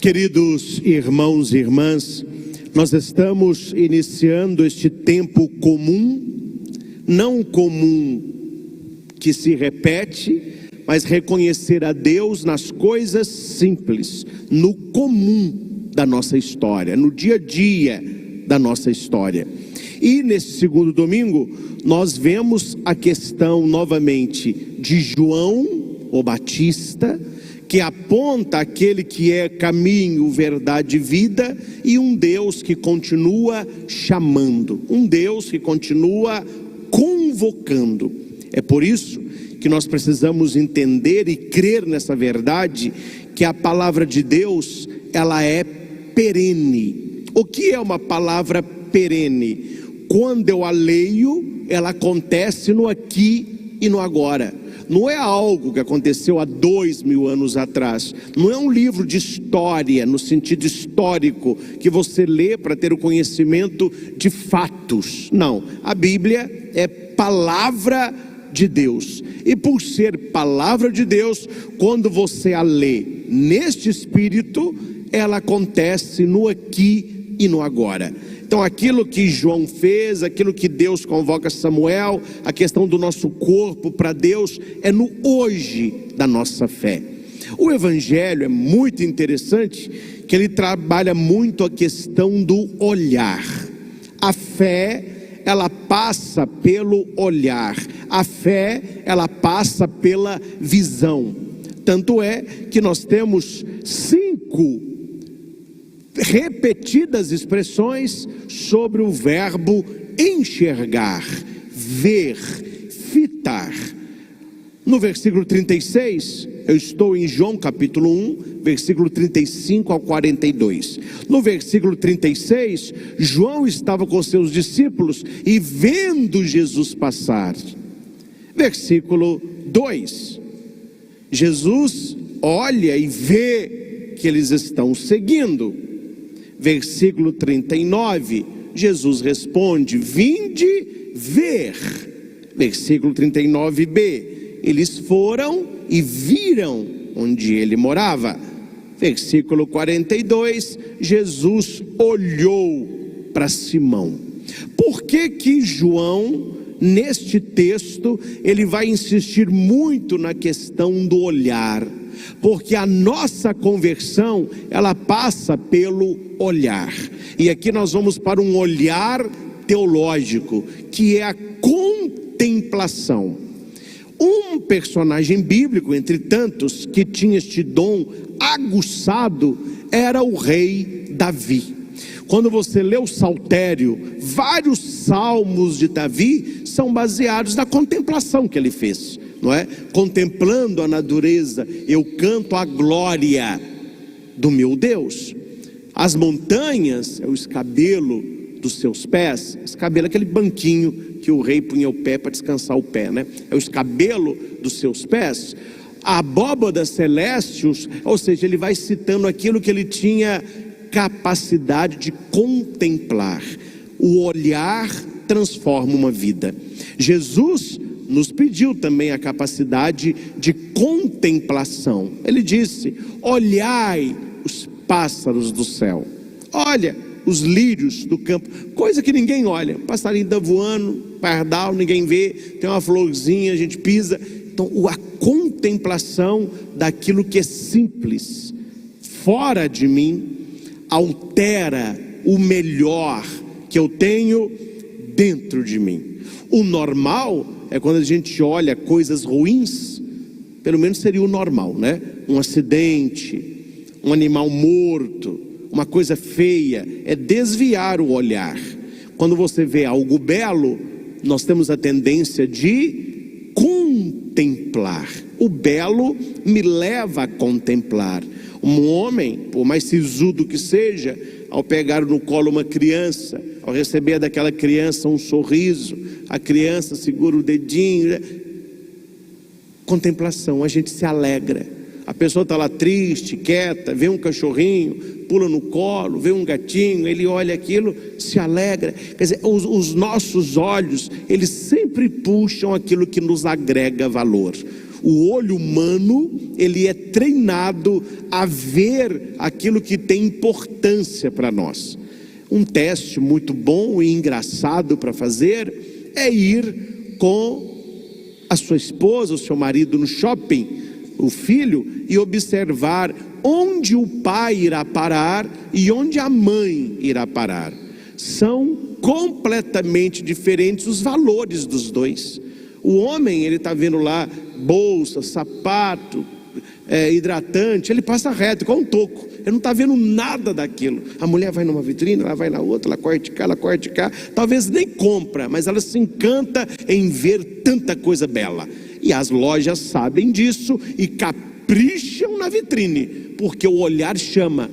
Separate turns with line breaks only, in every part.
Queridos irmãos e irmãs, nós estamos iniciando este tempo comum, não comum que se repete, mas reconhecer a Deus nas coisas simples, no comum da nossa história, no dia a dia da nossa história. E nesse segundo domingo, nós vemos a questão novamente de João, o Batista, que aponta aquele que é caminho, verdade e vida, e um Deus que continua chamando, um Deus que continua convocando. É por isso que nós precisamos entender e crer nessa verdade, que a palavra de Deus, ela é perene. O que é uma palavra perene? Quando eu a leio, ela acontece no aqui e no agora. Não é algo que aconteceu há 2000 anos atrás. Não é um livro de história, no sentido histórico, que você lê para ter o conhecimento de fatos. Não, a Bíblia é palavra de Deus. E por ser palavra de Deus, quando você a lê neste espírito, ela acontece no aqui e no agora. Então aquilo que João fez, aquilo que Deus convoca Samuel, a questão do nosso corpo para Deus, é no hoje da nossa fé. O Evangelho é muito interessante, que ele trabalha muito a questão do olhar. A fé, ela passa pelo olhar. A fé, ela passa pela visão. Tanto é que nós temos 5 repetidas expressões sobre o verbo enxergar, ver, fitar. No versículo 36, eu estou em João capítulo 1, versículo 35 ao 42. No versículo 36, João estava com seus discípulos e vendo Jesus passar. Versículo 2, Jesus olha e vê que eles estão seguindo. Versículo 39, Jesus responde: vinde ver. Versículo 39b, eles foram e viram onde ele morava. Versículo 42, Jesus olhou para Simão. Por que João, neste texto, ele vai insistir muito na questão do olhar? Porque a nossa conversão, ela passa pelo olhar. E aqui nós vamos para um olhar teológico, que é a contemplação. Um personagem bíblico, entre tantos, que tinha este dom aguçado, era o rei Davi. Quando você lê o Saltério, vários salmos de Davi são baseados na contemplação que ele fez. Não é? Contemplando a natureza, eu canto a glória do meu Deus. As montanhas é o escabelo dos seus pés. Escabelo é aquele banquinho que o rei punha o pé para descansar o pé, né? É o escabelo dos seus pés. A abóbada celeste, ou seja, ele vai citando aquilo que ele tinha capacidade de contemplar. O olhar transforma uma vida. Jesus nos pediu também a capacidade de contemplação. Ele disse: olhai os pássaros do céu, olha os lírios do campo, coisa que ninguém olha. Passarinho está voando, pardal, ninguém vê, tem uma florzinha, a gente pisa. Então a contemplação daquilo que é simples, fora de mim, altera o melhor que eu tenho dentro de mim. O normal é quando a gente olha coisas ruins, pelo menos seria o normal, né? Um acidente, um animal morto, uma coisa feia, é desviar o olhar. Quando você vê algo belo, nós temos a tendência de contemplar. O belo me leva a contemplar. Um homem, por mais sisudo que seja, ao pegar no colo uma criança, ao receber daquela criança um sorriso, a criança segura o dedinho, contemplação, a gente se alegra. A pessoa está lá triste, quieta, vê um cachorrinho, pula no colo, vê um gatinho, ele olha aquilo, se alegra. Quer dizer, os nossos olhos, eles sempre puxam aquilo que nos agrega valor. O olho humano, ele é treinado a ver aquilo que tem importância para nós. Um teste muito bom e engraçado para fazer é ir com a sua esposa, o seu marido no shopping, o filho, e observar onde o pai irá parar e onde a mãe irá parar. São completamente diferentes os valores dos dois. O homem, ele está vendo lá bolsa, sapato, hidratante, ele passa reto, igual um toco. Ele não está vendo nada daquilo. A mulher vai numa vitrine, ela vai na outra, ela corre de cá, ela corre de cá. Talvez nem compra, mas ela se encanta em ver tanta coisa bela. E as lojas sabem disso e capricham na vitrine, porque o olhar chama.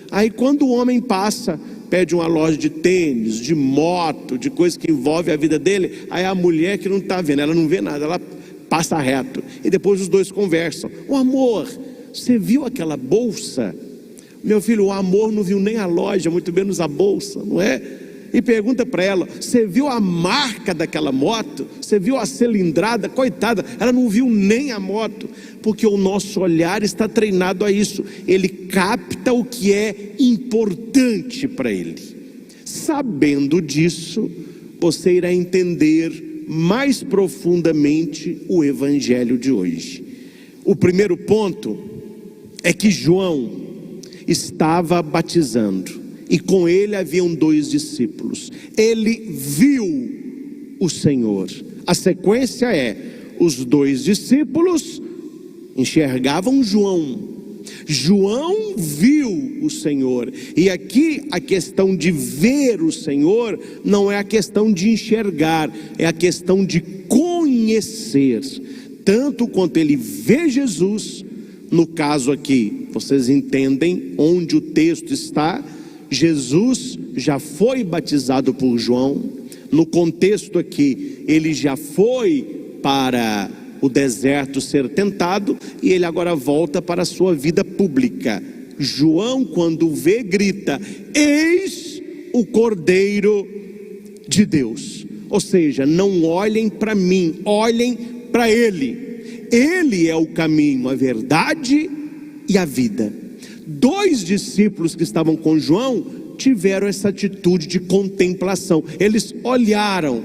Aí quando o homem passa, pede uma loja de tênis, de moto, de coisa que envolve a vida dele, aí a mulher que não está vendo, ela não vê nada, ela passa reto. E depois os dois conversam. O amor, você viu aquela bolsa? Meu filho, o amor não viu nem a loja, muito menos a bolsa, não é? E pergunta para ela, você viu a marca daquela moto? Você viu a cilindrada? Coitada, ela não viu nem a moto, porque o nosso olhar está treinado a isso. Ele capta o que é importante para ele. Sabendo disso, você irá entender mais profundamente o evangelho de hoje. O primeiro ponto é que João estava batizando, e com ele haviam 2 discípulos. Ele viu o Senhor. A sequência é: os 2 discípulos enxergavam João. João viu o Senhor. E aqui a questão de ver o Senhor não é a questão de enxergar, é a questão de conhecer. Tanto quanto ele vê Jesus, no caso aqui, vocês entendem onde o texto está. Jesus já foi batizado por João. No contexto aqui, ele já foi para o deserto ser tentado, e ele agora volta para a sua vida pública. João, quando vê, grita: eis o Cordeiro de Deus. Ou seja, não olhem para mim, olhem para ele. Ele é o caminho, a verdade e a vida. 2 discípulos que estavam com João tiveram essa atitude de contemplação. Eles olharam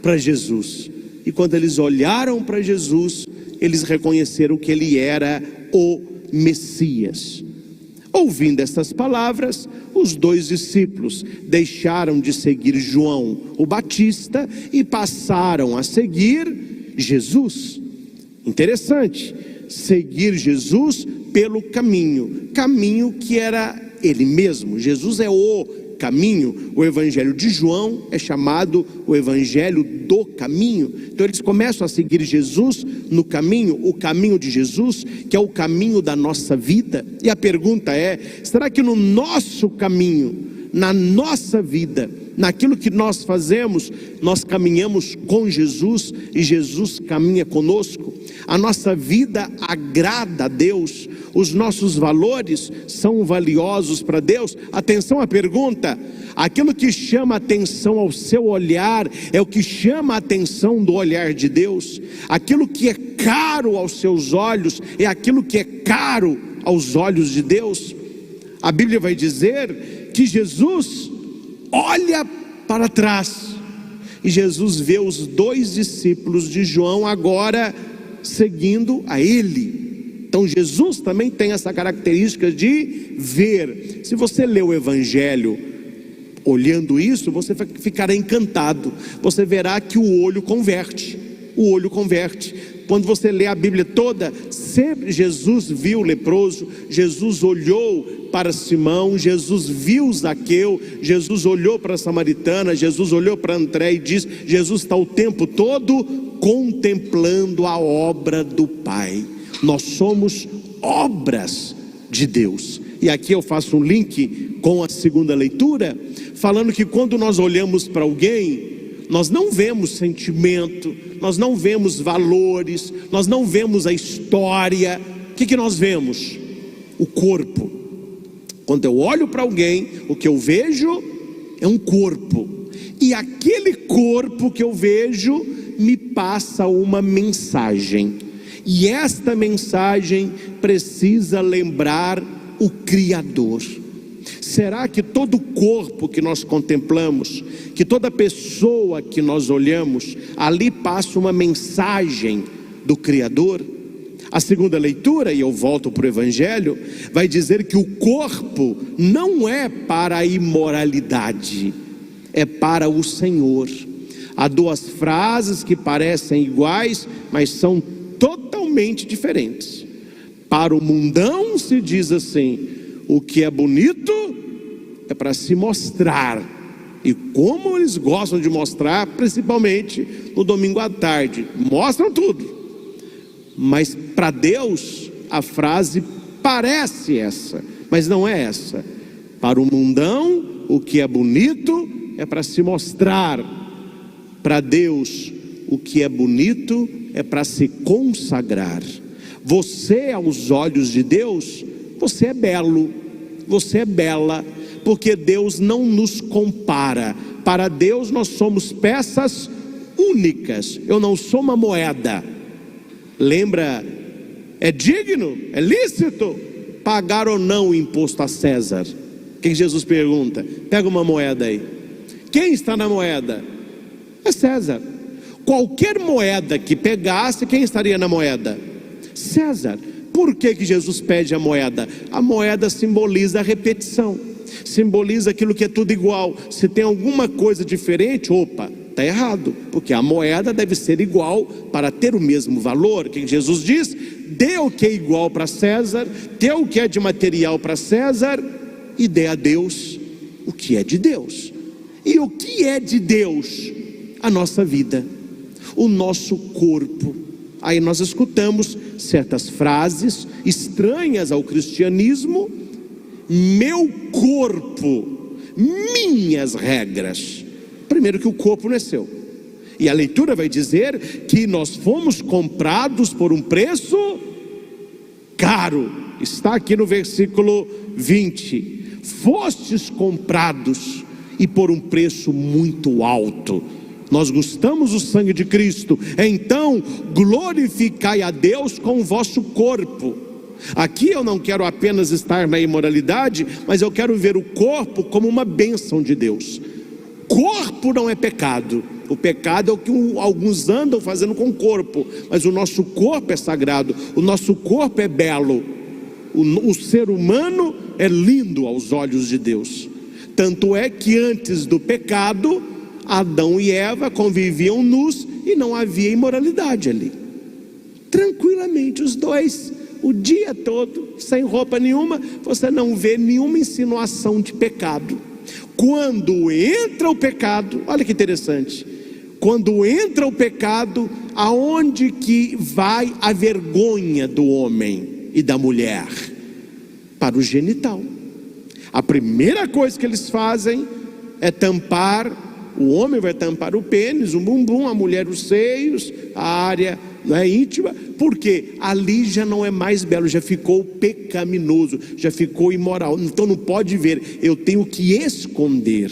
para Jesus, e quando eles olharam para Jesus, eles reconheceram que ele era o Messias. Ouvindo essas palavras, os 2 discípulos deixaram de seguir João o Batista e passaram a seguir Jesus. Interessante, seguir Jesus pelo caminho que era ele mesmo. Jesus é o caminho. O evangelho de João é chamado o evangelho do caminho. Então eles começam a seguir Jesus no caminho, o caminho de Jesus, que é o caminho da nossa vida. E a pergunta é: será que no nosso caminho, na nossa vida, naquilo que nós fazemos, nós caminhamos com Jesus e Jesus caminha conosco? A nossa vida agrada a Deus? Os nossos valores são valiosos para Deus? Atenção à pergunta: aquilo que chama a atenção ao seu olhar é o que chama a atenção do olhar de Deus? Aquilo que é caro aos seus olhos é aquilo que é caro aos olhos de Deus? A Bíblia vai dizer que Jesus olha para trás, e Jesus vê os 2 discípulos de João agora seguindo a ele. Então Jesus também tem essa característica de ver. Se você lê o evangelho olhando isso, você ficará encantado. Você verá que o olho converte. O olho converte. Quando você lê a Bíblia toda, sempre Jesus viu o leproso, Jesus olhou para Simão, Jesus viu Zaqueu, Jesus olhou para a samaritana, Jesus olhou para André e diz: Jesus está o tempo todo contemplando a obra do Pai. Nós somos obras de Deus. E aqui eu faço um link com a segunda leitura, falando que quando nós olhamos para alguém, nós não vemos sentimento, nós não vemos valores, nós não vemos a história. O que nós vemos? O corpo. Quando eu olho para alguém, o que eu vejo é um corpo. E aquele corpo que eu vejo me passa uma mensagem. E esta mensagem precisa lembrar o Criador. Será que todo corpo que nós contemplamos, que toda pessoa que nós olhamos, ali passa uma mensagem do Criador? A segunda leitura, e eu volto para o Evangelho, vai dizer que o corpo não é para a imoralidade, é para o Senhor. Há duas frases que parecem iguais, mas são totalmente diferentes. Para o mundão se diz assim: o que é bonito é para se mostrar. E como eles gostam de mostrar, principalmente no domingo à tarde, mostram tudo. Mas para Deus a frase parece essa, mas não é essa. Para o mundão, o que é bonito é para se mostrar. Para Deus, o que é bonito é para se consagrar. Você, aos olhos de Deus, você é belo, você é bela, porque Deus não nos compara. Para Deus nós somos peças únicas. Eu não sou uma moeda. Lembra, é digno, é lícito pagar ou não o imposto a César? O que Jesus pergunta? Pega uma moeda aí. Quem está na moeda? É César. Qualquer moeda que pegasse, quem estaria na moeda? César. Por que Jesus pede a moeda? A moeda simboliza a repetição, simboliza aquilo que é tudo igual. Se tem alguma coisa diferente, opa, está errado, porque a moeda deve ser igual para ter o mesmo valor. O que Jesus diz? Dê o que é igual para César, dê o que é de material para César, e dê a Deus o que é de Deus. E o que é de Deus? A nossa vida, o nosso corpo. Aí nós escutamos certas frases estranhas ao cristianismo: meu corpo, minhas regras. Primeiro que o corpo não é seu. E a leitura vai dizer que nós fomos comprados por um preço caro. Está aqui no versículo 20. Fostes comprados e por um preço muito alto. Nós gostamos do sangue de Cristo, então glorificai a Deus com o vosso corpo. Aqui eu não quero apenas estar na imoralidade, mas eu quero ver o corpo como uma bênção de Deus. Corpo não é pecado. O pecado é o que alguns andam fazendo com o corpo, mas o nosso corpo é sagrado, o nosso corpo é belo. O ser humano é lindo aos olhos de Deus. Tanto é que antes do pecado, Adão e Eva conviviam nus e não havia imoralidade ali. Tranquilamente, os dois, o dia todo, sem roupa nenhuma, você não vê nenhuma insinuação de pecado. Quando entra o pecado, olha que interessante, quando entra o pecado, aonde que vai a vergonha do homem e da mulher? Para o genital. A primeira coisa que eles fazem é tampar. O homem vai tampar o pênis, o bumbum, a mulher os seios, a área íntima, porque ali já não é mais belo, já ficou pecaminoso, já ficou imoral, então não pode ver, eu tenho que esconder.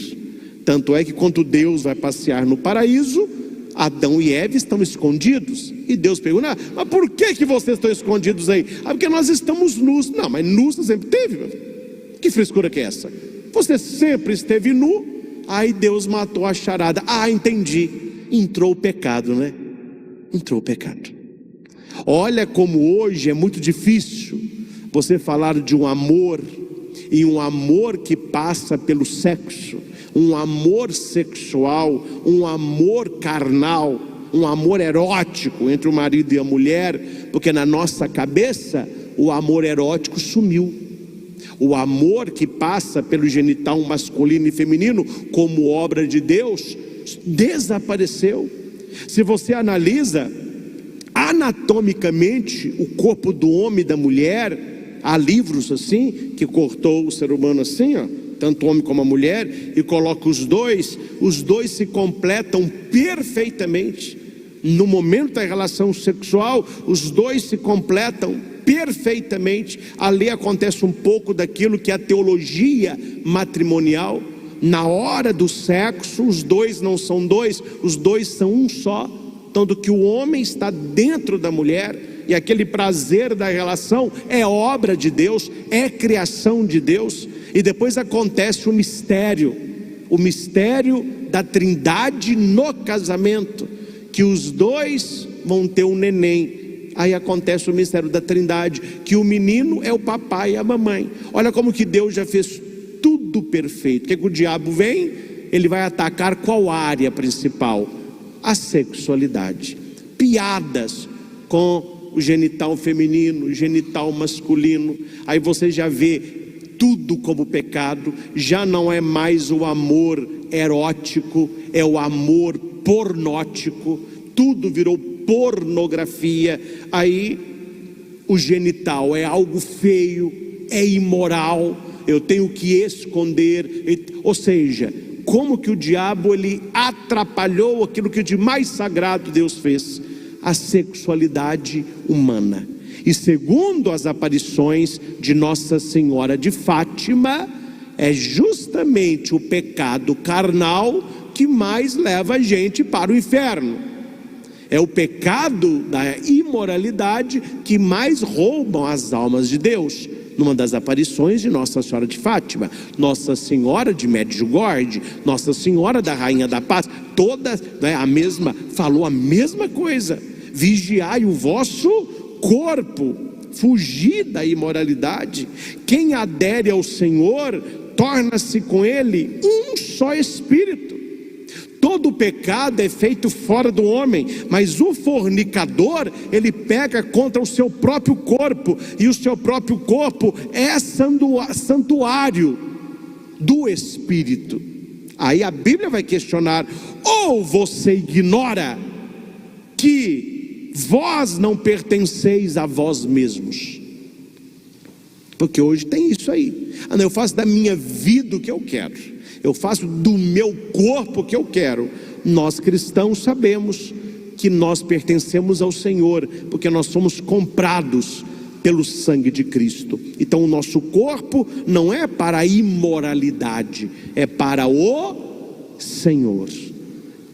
Tanto é que quando Deus vai passear no paraíso, Adão e Eva estão escondidos, e Deus pergunta: mas por que vocês estão escondidos aí? Porque nós estamos nus. Não, mas nus você sempre teve. Que frescura que é essa? Você sempre esteve nu. Aí Deus matou a charada. Entendi. Entrou o pecado, né? Entrou o pecado. Olha como hoje é muito difícil você falar de um amor, e um amor que passa pelo sexo, um amor sexual, um amor carnal, um amor erótico entre o marido e a mulher, porque na nossa cabeça o amor erótico sumiu. O amor que passa pelo genital masculino e feminino como obra de Deus desapareceu. Se você analisa anatomicamente o corpo do homem e da mulher, há livros assim que cortou o ser humano assim, tanto o homem como a mulher, e coloca os dois se completam perfeitamente. No momento da relação sexual, os dois se completam perfeitamente. Ali acontece um pouco daquilo que é a teologia matrimonial. Na hora do sexo, os dois não são dois, os dois são um só. Tanto que o homem está dentro da mulher e aquele prazer da relação é obra de Deus, é criação de Deus. E depois acontece o mistério da Trindade no casamento, que os dois vão ter um neném. Aí acontece o mistério da Trindade, que o menino é o papai e a mamãe. Olha como que Deus já fez tudo perfeito. O que o diabo vem? Ele vai atacar qual área principal? A sexualidade. Piadas com o genital feminino, o genital masculino. Aí você já vê tudo como pecado. Já não é mais o amor erótico, é o amor pornótico. Tudo virou pornografia. Aí o genital é algo feio, é imoral, eu tenho que esconder. Ou seja, como que o diabo ele atrapalhou aquilo que de mais sagrado Deus fez? A sexualidade humana. E segundo as aparições de Nossa Senhora de Fátima, é justamente o pecado carnal que mais leva a gente para o inferno. É o pecado da imoralidade que mais roubam as almas de Deus. Numa das aparições de Nossa Senhora de Fátima, Nossa Senhora de Medjugorje, Nossa Senhora da Rainha da Paz, todas, né, falou a mesma coisa: vigiai o vosso corpo, fugir da imoralidade. Quem adere ao Senhor torna-se com Ele um só espírito. Todo pecado é feito fora do homem, mas o fornicador, ele peca contra o seu próprio corpo, e o seu próprio corpo é santuário do Espírito. Aí a Bíblia vai questionar: ou você ignora que vós não pertenceis a vós mesmos? Porque hoje tem isso aí. Eu faço da minha vida o que eu quero, eu faço do meu corpo o que eu quero. Nós cristãos sabemos que nós pertencemos ao Senhor, porque nós somos comprados pelo sangue de Cristo. Então o nosso corpo não é para a imoralidade, é para o Senhor.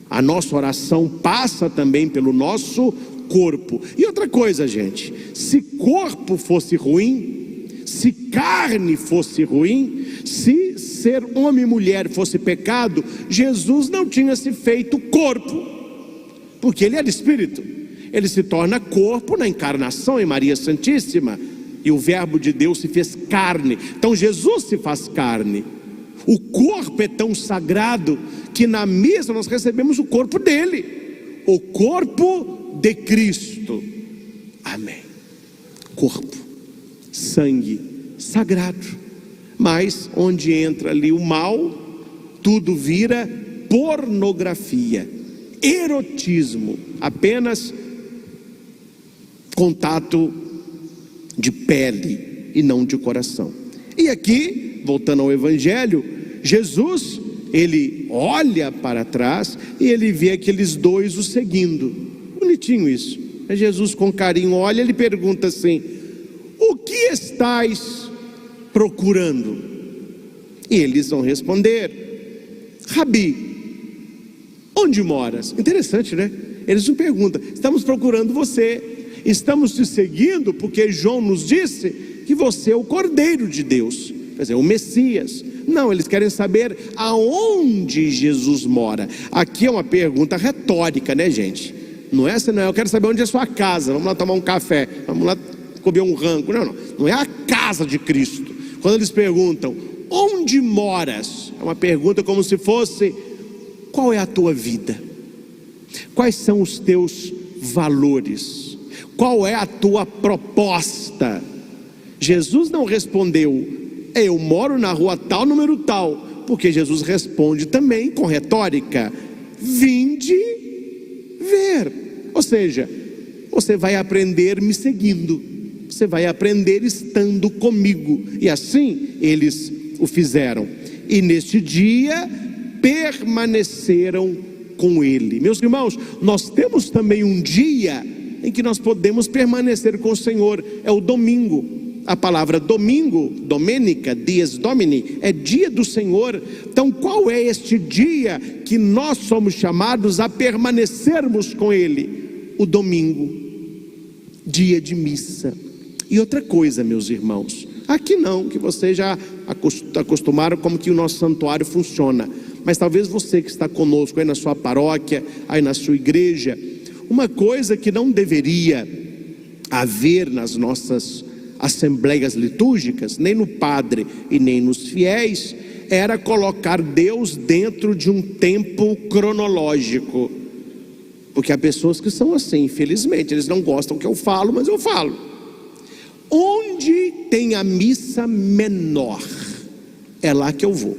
A nossa oração passa também pelo nosso corpo. E outra coisa, gente, se corpo fosse ruim, se carne fosse ruim, se ser homem e mulher fosse pecado, Jesus não tinha se feito corpo, porque ele era espírito. Ele se torna corpo na encarnação em Maria Santíssima, e o verbo de Deus se fez carne. Então Jesus se faz carne. O corpo é tão sagrado que na mesa nós recebemos o corpo dele, o corpo de Cristo. Amém. Corpo, sangue, sagrado. Mas onde entra ali o mal, tudo vira pornografia, erotismo, apenas contato de pele e não de coração. E aqui, voltando ao Evangelho, Jesus, ele olha para trás e ele vê aqueles dois o seguindo. Bonitinho isso. Jesus com carinho olha, ele pergunta assim: o que estais procurando? E eles vão responder: Rabi, onde moras? Interessante, né? Eles não perguntam: estamos procurando você, estamos te seguindo porque João nos disse que você é o Cordeiro de Deus, quer dizer, o Messias. Não, eles querem saber aonde Jesus mora. Aqui é uma pergunta retórica, né, gente? Não é assim, não. Eu quero saber onde é a sua casa, vamos lá tomar um café, vamos lá comer um rango. Não é a casa de Cristo. Quando eles perguntam: onde moras? É uma pergunta como se fosse: qual é a tua vida? Quais são os teus valores? Qual é a tua proposta? Jesus não respondeu: eu moro na rua tal, número tal, porque Jesus responde também com retórica: vinde ver. Ou seja, você vai aprender me seguindo, você vai aprender estando comigo. E assim eles o fizeram, e neste dia permaneceram com ele. Meus irmãos, nós temos também um dia em que nós podemos permanecer com o Senhor, é o domingo. A palavra domingo, domenica, dies domini, é dia do Senhor. Então qual é este dia que nós somos chamados a permanecermos com ele? O domingo. dia de missa. E outra coisa, meus irmãos, aqui não, que vocês já acostumaram como que o nosso santuário funciona, mas talvez você que está conosco aí na sua paróquia, aí na sua igreja, uma coisa que não deveria haver nas nossas assembleias litúrgicas, nem no padre e nem nos fiéis, era colocar Deus dentro de um tempo cronológico. Porque há pessoas que são assim, infelizmente, eles não gostam que eu falo, mas eu falo. Onde tem a missa menor, é lá que eu vou.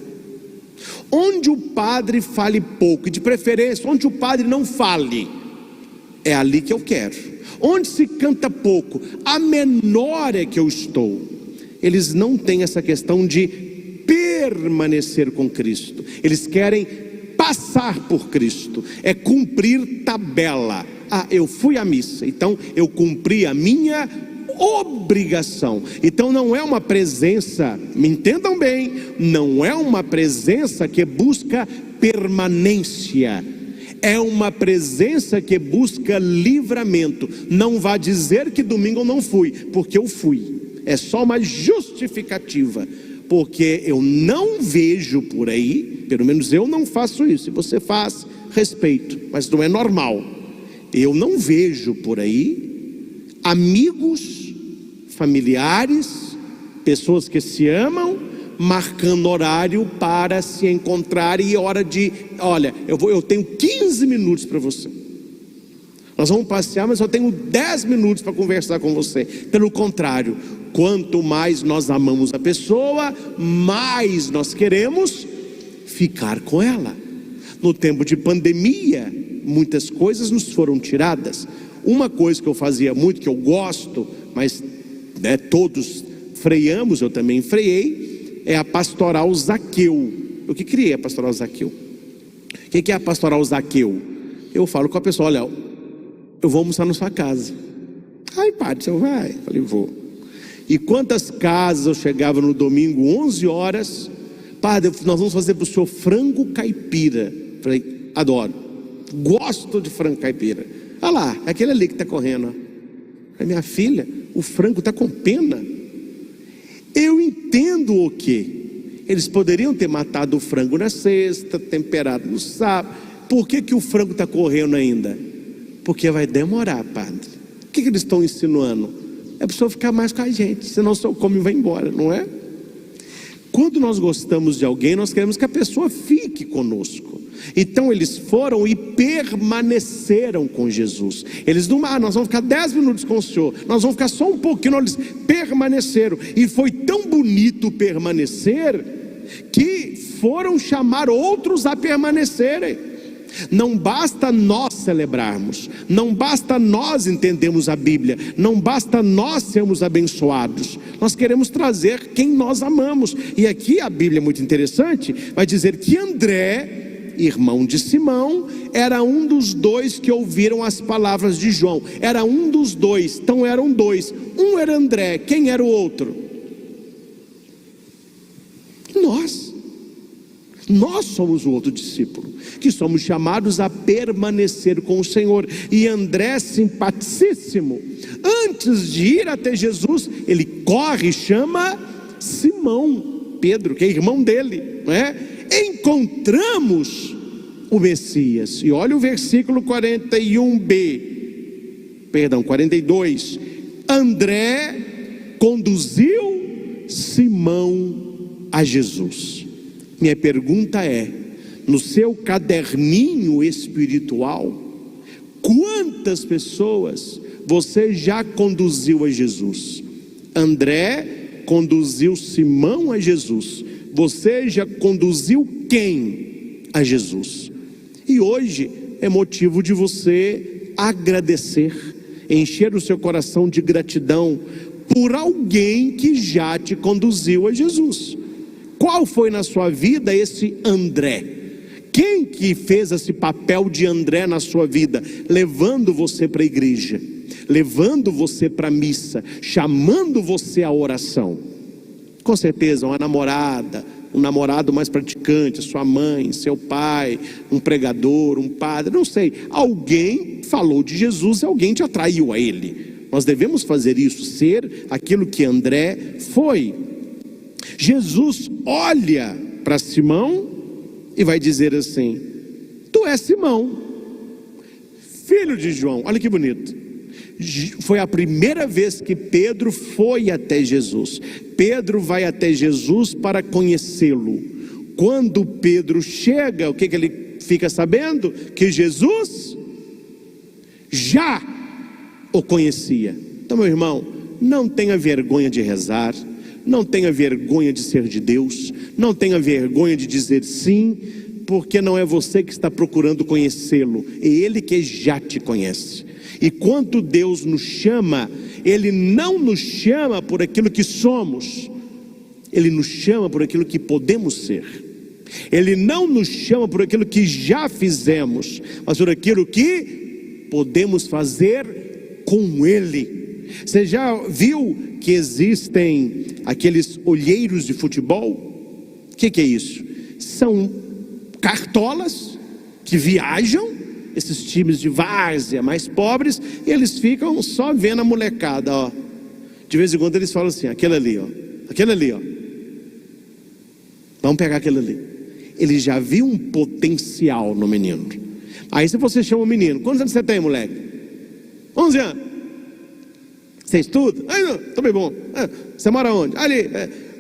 Onde o padre fale pouco, e de preferência, onde o padre não fale, é ali que eu quero. Onde se canta pouco, a menor é que eu estou. Eles não têm essa questão de permanecer com Cristo, eles querem passar por Cristo, é cumprir tabela. Eu fui à missa, então eu cumpri a minha obrigação. Então não é uma presença, me entendam bem, não é uma presença que busca permanência, é uma presença que busca livramento. Não vá dizer que domingo eu não fui, porque eu fui, é só uma justificativa, porque eu não vejo por aí, pelo menos eu não faço isso. Se você faz, respeito, mas não é normal. Eu não vejo por aí amigos, familiares, pessoas que se amam, marcando horário para se encontrar e hora de, olha, eu tenho 15 minutos para você. Nós vamos passear, mas eu tenho 10 minutos para conversar com você. Pelo contrário, quanto mais nós amamos a pessoa, mais nós queremos ficar com ela. No tempo de pandemia, muitas coisas nos foram tiradas. Uma coisa que eu fazia muito, que eu gosto, mas todos freamos, eu também freiei, é a pastoral Zaqueu. Eu que criei a pastoral Zaqueu. O que é a pastoral Zaqueu? Eu falo com a pessoa, olha, eu vou almoçar na sua casa. Ai, padre, você vai? Eu falei, vou. E quantas casas eu chegava no domingo, 11 horas, padre, nós vamos fazer para o senhor frango caipira. Eu falei, adoro, gosto de frango caipira. Olha lá, é aquele ali que está correndo. É minha filha, o frango está com pena. Eu entendo o que eles poderiam ter matado o frango na sexta, temperado no sábado. Por que o frango está correndo ainda? Porque vai demorar, padre. O que eles estão insinuando? É para o senhor ficar mais com a gente, senão o senhor come e vai embora, não é? Quando nós gostamos de alguém, nós queremos que a pessoa fique conosco. Então eles foram e permaneceram com Jesus. Eles não, nós vamos ficar 10 minutos com o senhor, nós vamos ficar só um pouquinho. Não, eles permaneceram. E foi tão bonito permanecer, que foram chamar outros a permanecerem. Não basta nós celebrarmos, não basta nós entendermos a Bíblia, não basta nós sermos abençoados, nós queremos trazer quem nós amamos. E aqui a Bíblia é muito interessante, vai dizer que André, irmão de Simão, era um dos dois que ouviram as palavras de João. Era um dos dois, então eram dois. Um era André, quem era o outro? Nós somos o outro discípulo, que somos chamados a permanecer com o Senhor. E André, simpaticíssimo, antes de ir até Jesus, ele corre e chama Simão, Pedro, que é irmão dele, não é? Encontramos o Messias. E olha o versículo 42. André conduziu Simão a Jesus. Minha pergunta é, no seu caderninho espiritual, quantas pessoas você já conduziu a Jesus? André conduziu Simão a Jesus. Você já conduziu quem a Jesus? E hoje é motivo de você agradecer, encher o seu coração de gratidão por alguém que já te conduziu a Jesus. Qual foi na sua vida esse André? Quem que fez esse papel de André na sua vida? Levando você para a igreja, levando você para a missa, chamando você à oração. Com certeza uma namorada, um namorado mais praticante, sua mãe, seu pai, um pregador, um padre, não sei. Alguém falou de Jesus e alguém te atraiu a ele. Nós devemos fazer isso, ser aquilo que André foi. Jesus olha para Simão e vai dizer assim: tu és Simão, filho de João. Olha que bonito. Foi a primeira vez que Pedro foi até Jesus. Pedro vai até Jesus para conhecê-lo. Quando Pedro chega, o que ele fica sabendo? Que Jesus já o conhecia. Então, meu irmão, não tenha vergonha de rezar, não tenha vergonha de ser de Deus, não tenha vergonha de dizer sim, porque não é você que está procurando conhecê-lo, é Ele que já te conhece. E quando Deus nos chama, Ele não nos chama por aquilo que somos, Ele nos chama por aquilo que podemos ser. Ele não nos chama por aquilo que já fizemos, mas por aquilo que podemos fazer com Ele. Você já viu que existem aqueles olheiros de futebol? O que é isso? São cartolas que viajam, esses times de várzea mais pobres, e eles ficam só vendo a molecada, ó. De vez em quando eles falam assim: aquele ali, ó, aquele ali, ó, vamos pegar aquele ali. Ele já viu um potencial no menino. Aí se você chama o menino: quantos anos você tem, moleque? 11 anos. Você estuda? Aí não, tô bem bom. Você mora onde? Ali.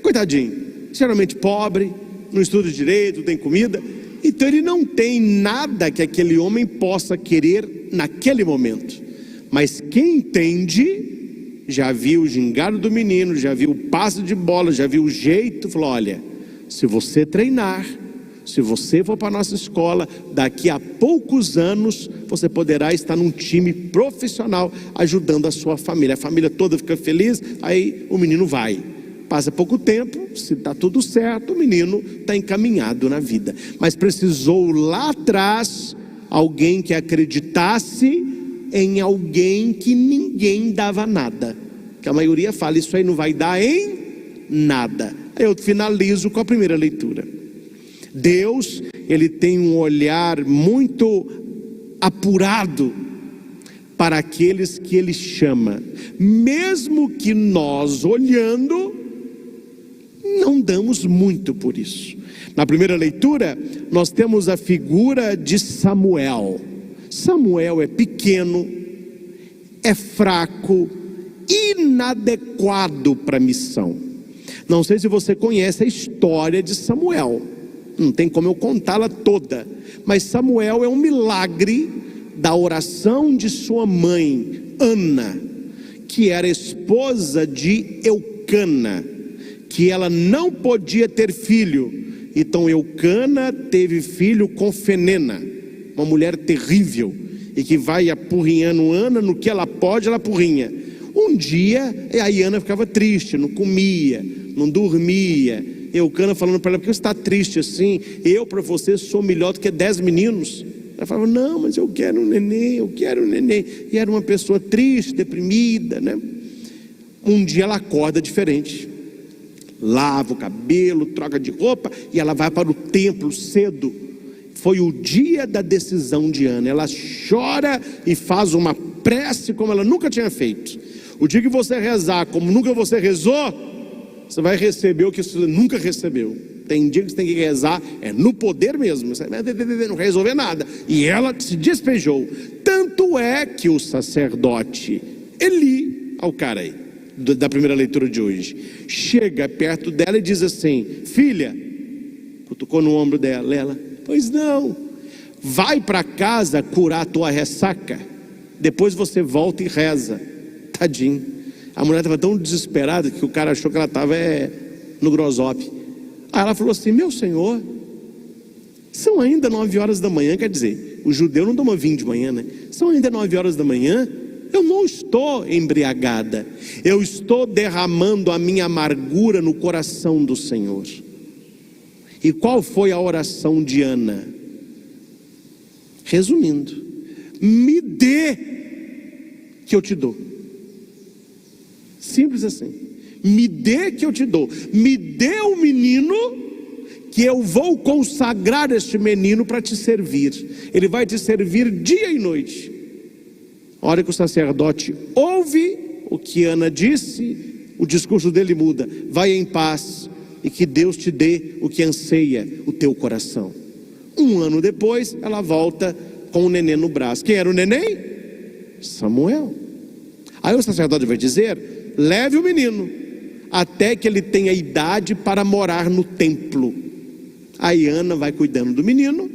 Coitadinho, geralmente pobre, não estuda direito, não tem comida. Então ele não tem nada que aquele homem possa querer naquele momento. Mas quem entende, já viu o gingado do menino, já viu o passe de bola, já viu o jeito, falou: olha, se você treinar, se você for para a nossa escola, daqui a poucos anos você poderá estar num time profissional ajudando a sua família. A família toda fica feliz, aí o menino vai. Passa pouco tempo, se está tudo certo, o menino está encaminhado na vida. Mas precisou lá atrás alguém que acreditasse em alguém que ninguém dava nada. Que a maioria fala: isso aí não vai dar em nada. Aí eu finalizo com a primeira leitura. Deus, Ele tem um olhar muito apurado para aqueles que Ele chama, mesmo que nós, olhando, não damos muito por isso. Na primeira leitura, nós temos a figura de Samuel. Samuel é pequeno, é fraco, inadequado para a missão. Não sei se você conhece a história de Samuel, não tem como eu contá-la toda, mas Samuel é um milagre da oração de sua mãe, Ana, que era esposa de Eucana, que ela não podia ter filho. Então Eucana teve filho com Fenena, uma mulher terrível, e que vai apurrinhando Ana, no que ela pode, ela apurrinha. Um dia, a Ana ficava triste, não comia, não dormia. Eucana falando para ela: por que você está triste assim? Eu para você sou melhor do que 10 meninos. Ela falava: não, mas eu quero um neném, eu quero um neném. E era uma pessoa triste, deprimida, né? Um dia ela acorda diferente, lava o cabelo, troca de roupa, e ela vai para o templo cedo. Foi o dia da decisão de Ana. Ela chora e faz uma prece como ela nunca tinha feito. O dia que você rezar como nunca você rezou, você vai receber o que você nunca recebeu. Tem dia que você tem que rezar, é no poder mesmo, você não resolver nada. E ela se despejou. Tanto é que o sacerdote Eli, ao cara aí, da primeira leitura de hoje, chega perto dela e diz assim: filha, cutucou no ombro dela. Ela: pois não, vai para casa curar a tua ressaca, depois você volta e reza. Tadinho, a mulher estava tão desesperada que o cara achou que ela estava no grosop. Aí ela falou assim: meu senhor, são ainda 9 horas da manhã. Quer dizer, o judeu não toma vinho de manhã, né? São ainda 9 horas da manhã. Eu não estou embriagada, eu estou derramando a minha amargura no coração do Senhor. E qual foi a oração de Ana? Resumindo: me dê que eu te dou. Simples assim. Me dê que eu te dou. Me dê o menino, que eu vou consagrar este menino para te servir. Ele vai te servir dia e noite. A hora que o sacerdote ouve o que Ana disse, o discurso dele muda. Vai em paz e que Deus te dê o que anseia o teu coração. 1 ano depois, ela volta com o neném no braço. Quem era o neném? Samuel. Aí o sacerdote vai dizer: leve o menino até que ele tenha idade para morar no templo. Aí Ana vai cuidando do menino.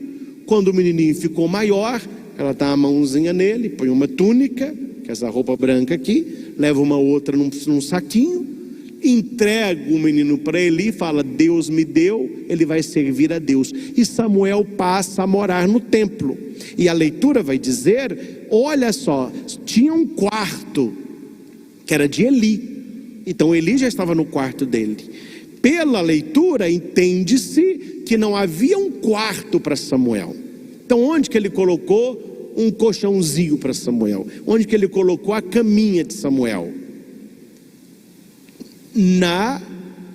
Quando o menininho ficou maior, ela dá a mãozinha nele, põe uma túnica, que é essa roupa branca aqui, leva uma outra num saquinho, entrega o menino para Eli e fala: Deus me deu, ele vai servir a Deus. E Samuel passa a morar no templo. E a leitura vai dizer, olha só, tinha um quarto que era de Eli. Então Eli já estava no quarto dele. Pela leitura entende-se que não havia um quarto para Samuel. Então onde que ele colocou um colchãozinho para Samuel? Onde que ele colocou a caminha de Samuel?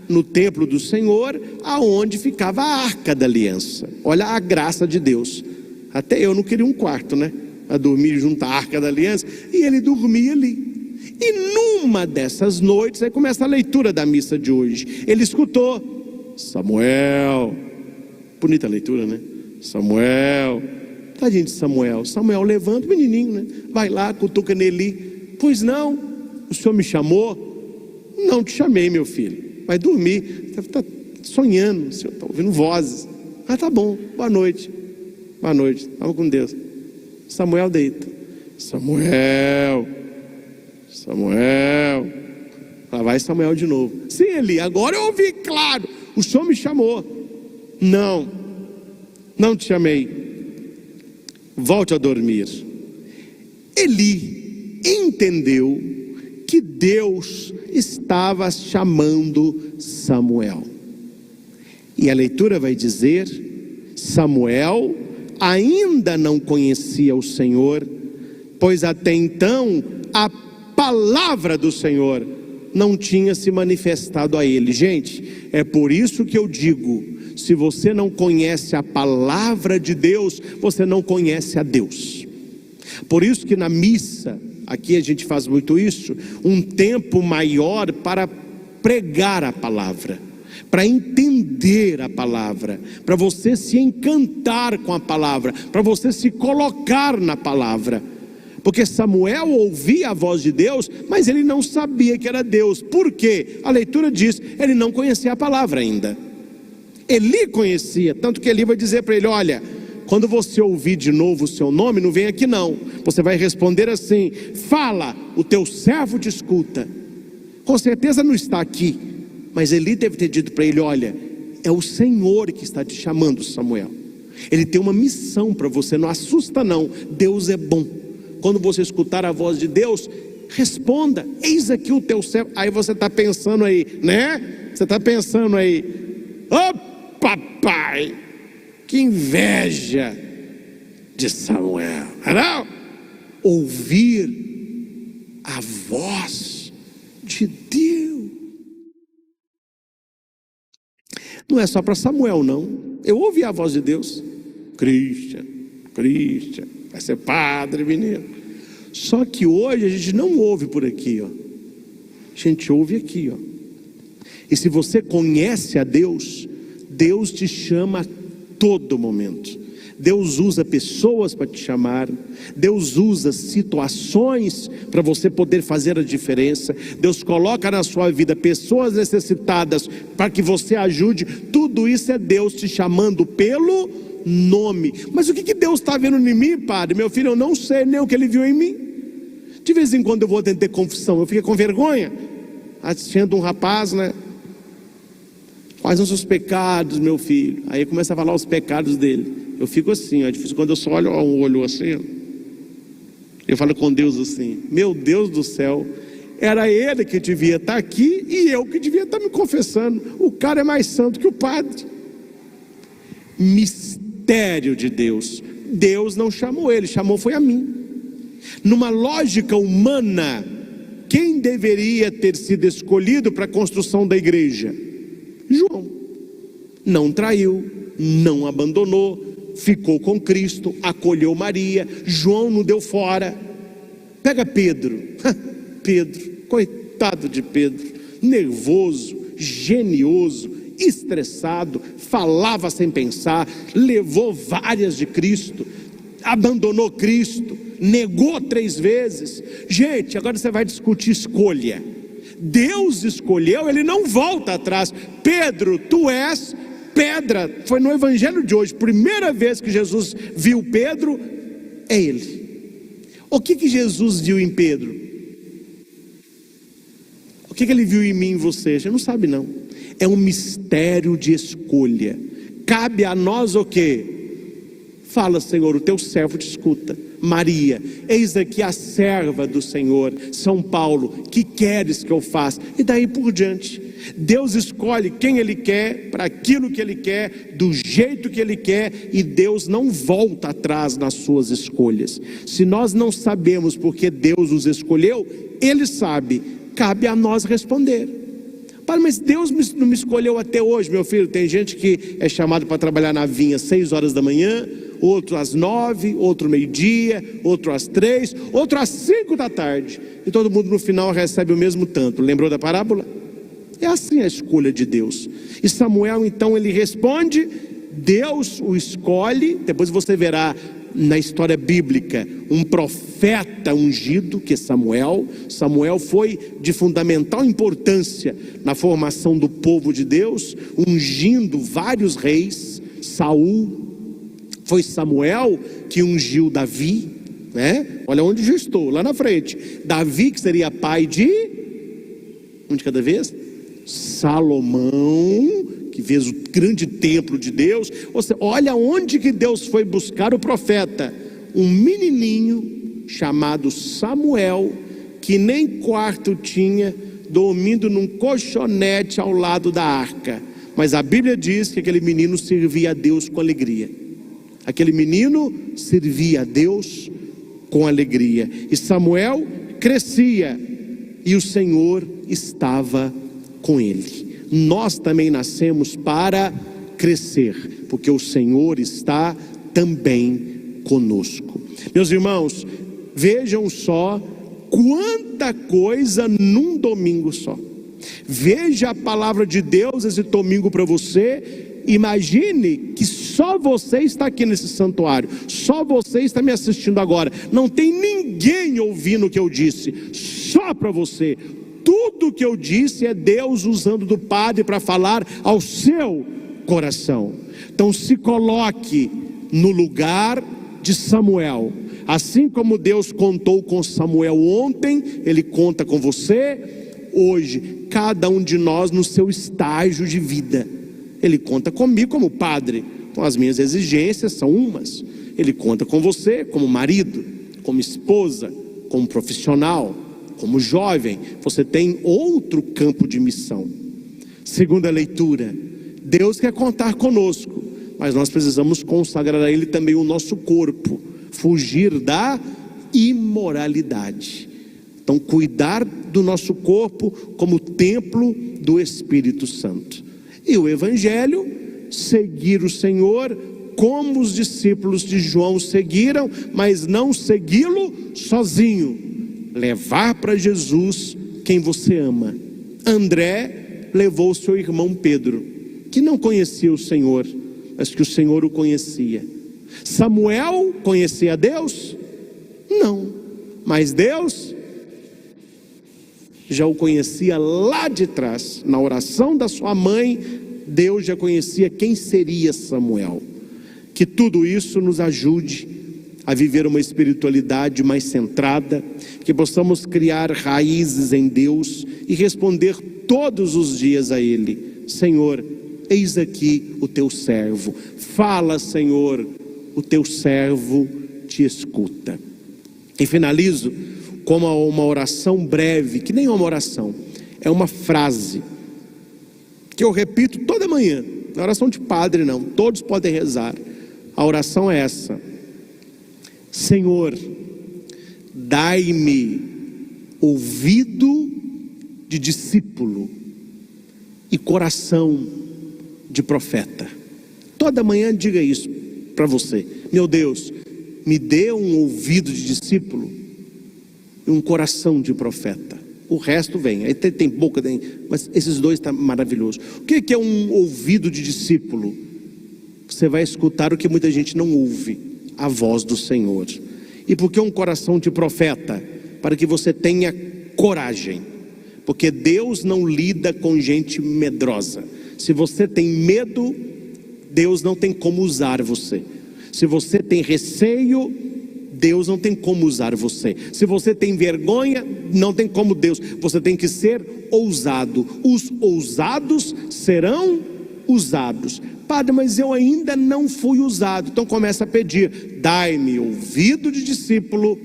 No templo do Senhor, aonde ficava a arca da aliança. Olha a graça de Deus. Até eu não queria um quarto, né? A dormir junto à arca da aliança. E ele dormia ali. E numa dessas noites, aí começa a leitura da missa de hoje. Ele escutou: Samuel. Bonita a leitura, né? Samuel. Tadinho de Samuel. Samuel levanta o menininho, né? Vai lá, cutuca nele. Pois não, o senhor me chamou? Não te chamei, meu filho. Vai dormir. Está sonhando, o senhor está ouvindo vozes. Ah, tá bom, boa noite. Boa noite, vamos com Deus. Samuel deita. Samuel. Lá vai Samuel de novo. Sim, Eli, agora eu ouvi, claro. O senhor me chamou. Não te chamei. Volte a dormir. Eli entendeu que Deus estava chamando Samuel. E a leitura vai dizer: Samuel ainda não conhecia o Senhor, pois até então a palavra do Senhor não tinha se manifestado a ele. Gente, é por isso que eu digo: se você não conhece a palavra de Deus, você não conhece a Deus. Por isso que na missa, aqui a gente faz muito isso, um tempo maior para pregar a palavra, para entender a palavra, para você se encantar com a palavra, para você se colocar na palavra. Porque Samuel ouvia a voz de Deus, mas ele não sabia que era Deus. Por quê? A leitura diz, ele não conhecia a palavra ainda. Eli conhecia, tanto que Eli vai dizer para ele: olha, quando você ouvir de novo o seu nome, não vem aqui não. Você vai responder assim: fala, o teu servo te escuta. Com certeza não está aqui, mas Eli deve ter dito para ele: olha, é o Senhor que está te chamando, Samuel. Ele tem uma missão para você, não assusta não, Deus é bom. Quando você escutar a voz de Deus, responda: eis aqui o teu servo. Aí você está pensando aí, né? Você está pensando aí: ô papai, que inveja de Samuel, não? Ouvir a voz de Deus. Não é só para Samuel não. Eu ouvi a voz de Deus. Christian, vai ser padre, menino. Só que hoje a gente não ouve por aqui, ó. A gente ouve aqui, ó. E se você conhece a Deus, Deus te chama a todo momento. Deus usa pessoas para te chamar. Deus usa situações para você poder fazer a diferença. Deus coloca na sua vida pessoas necessitadas para que você ajude. Tudo isso é Deus te chamando pelo nome. Mas o que Deus está vendo em mim, padre? Meu filho, eu não sei nem o que ele viu em mim. De vez em quando eu vou tentar confissão, eu fico com vergonha, assistindo um rapaz, né? Quais são os seus pecados, meu filho? Aí começa a falar os pecados dele. Eu fico assim, ó, difícil quando eu só olho um olho assim, ó. Eu falo com Deus assim: meu Deus do céu, era ele que devia estar aqui e eu que devia estar me confessando. O cara é mais santo que o padre. Mistério de Deus. Deus não chamou ele, chamou foi a mim. Numa lógica humana, quem deveria ter sido escolhido para a construção da igreja? João. Não traiu, não abandonou, ficou com Cristo, acolheu Maria. João não deu fora. Pega Pedro, Pedro, coitado de Pedro, nervoso, genioso, estressado, falava sem pensar, levou várias de Cristo, abandonou Cristo, negou 3 vezes. Gente, agora você vai discutir escolha. Deus escolheu, Ele não volta atrás. Pedro, tu és pedra. Foi no evangelho de hoje, primeira vez que Jesus viu Pedro, é Ele. O que Jesus viu em Pedro? O que Ele viu em mim e em você? A gente não sabe não. É um mistério de escolha. Cabe a nós o quê? Fala, Senhor, o teu servo te escuta. Maria, eis aqui a serva do Senhor. São Paulo, que queres que eu faça? E daí por diante. Deus escolhe quem Ele quer, para aquilo que Ele quer, do jeito que Ele quer, e Deus não volta atrás nas suas escolhas. Se nós não sabemos porque Deus nos escolheu, Ele sabe, cabe a nós responder. Pai, mas Deus não me escolheu até hoje, meu filho. Tem gente que é chamado para trabalhar na vinha às 6 horas da manhã, outro às 9, outro meio-dia, outro às 3, outro às 5 da tarde. E todo mundo no final recebe o mesmo tanto. Lembrou da parábola? É assim a escolha de Deus. E Samuel então ele responde, Deus o escolhe. Depois você verá na história bíblica um profeta ungido, que é Samuel. Samuel foi de fundamental importância na formação do povo de Deus, ungindo vários reis. Saul, foi Samuel que ungiu Davi, né? Olha onde eu estou, lá na frente. Davi, que seria pai de um de cada vez, Salomão, que fez o grande templo de Deus. Ou seja, olha onde que Deus foi buscar o profeta. Um menininho chamado Samuel, que nem quarto tinha, dormindo num colchonete ao lado da arca. Mas a Bíblia diz que aquele menino servia a Deus com alegria. Aquele menino servia a Deus com alegria. E Samuel crescia e o Senhor estava com ele. Nós também nascemos para crescer, porque o Senhor está também conosco. Meus irmãos, vejam só quanta coisa num domingo só. Veja a palavra de Deus esse domingo para você. Imagine que só você está aqui nesse santuário, só você está me assistindo agora, não tem ninguém ouvindo o que eu disse, só para você. Tudo que eu disse é Deus usando do Padre para falar ao seu coração. Então se coloque no lugar de Samuel. Assim como Deus contou com Samuel ontem, Ele conta com você hoje. Cada um de nós no seu estágio de vida. Ele conta comigo como padre. Então as minhas exigências são umas. Ele conta com você como marido, como esposa, como profissional, como jovem. Você tem outro campo de missão. Segunda leitura, Deus quer contar conosco, mas nós precisamos consagrar a Ele também o nosso corpo, fugir da imoralidade. Então cuidar do nosso corpo como templo do Espírito Santo. E o Evangelho, seguir o Senhor como os discípulos de João seguiram, mas não segui-lo sozinho. Levar para Jesus quem você ama. André levou seu irmão Pedro, que não conhecia o Senhor, mas que o Senhor o conhecia. Samuel conhecia a Deus? Não, mas Deus já o conhecia lá de trás. Na oração da sua mãe, Deus já conhecia quem seria Samuel. Que tudo isso nos ajude a viver uma espiritualidade mais centrada, que possamos criar raízes em Deus e responder todos os dias a Ele. Senhor, eis aqui o teu servo. Fala, Senhor, o teu servo te escuta. E finalizo com uma oração breve, que nem é uma oração, é uma frase, que eu repito toda manhã. Não é oração de padre não, todos podem rezar. A oração é essa: Senhor, dai-me ouvido de discípulo e coração de profeta. Toda manhã diga isso para você. Meu Deus, me dê um ouvido de discípulo e um coração de profeta. O resto vem, aí tem boca, mas esses dois estão maravilhosos. O que é um ouvido de discípulo? Você vai escutar o que muita gente não ouve, a voz do Senhor. E por que um coração de profeta? Para que você tenha coragem, porque Deus não lida com gente medrosa. Se você tem medo, Deus não tem como usar você. Se você tem receio, Deus não tem como usar você. Se você tem vergonha, não tem como Deus. Você tem que ser ousado. Os ousados serão usados. Padre, mas eu ainda não fui usado. Então começa a pedir: dai-me ouvido de discípulo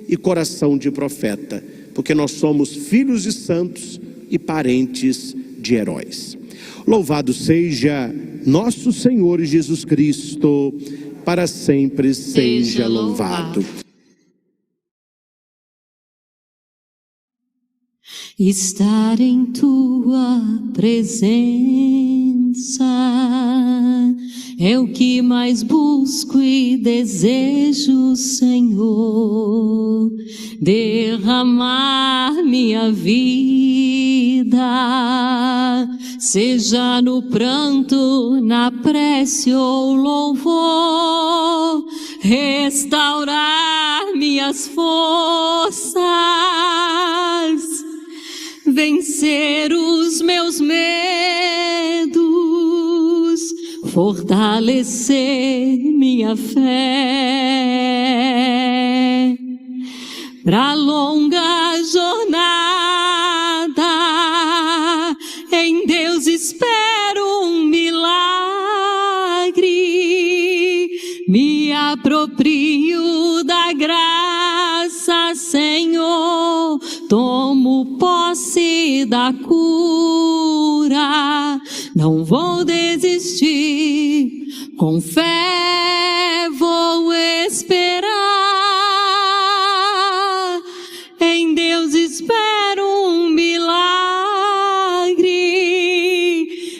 e coração de profeta, porque nós somos filhos de santos e parentes de heróis. Louvado seja nosso Senhor Jesus Cristo, para sempre seja louvado.
Estar em tua presença é o que mais busco e desejo, Senhor. Derramar minha vida, seja no pranto, na prece ou louvor, restaurar minhas forças, vencer os meus medos, fortalecer minha fé, pra longa jornada, em Deus espero um milagre, me aproprio da graça, Senhor, tomo posse da cura, não vou desistir, com fé vou esperar, em Deus espero um milagre,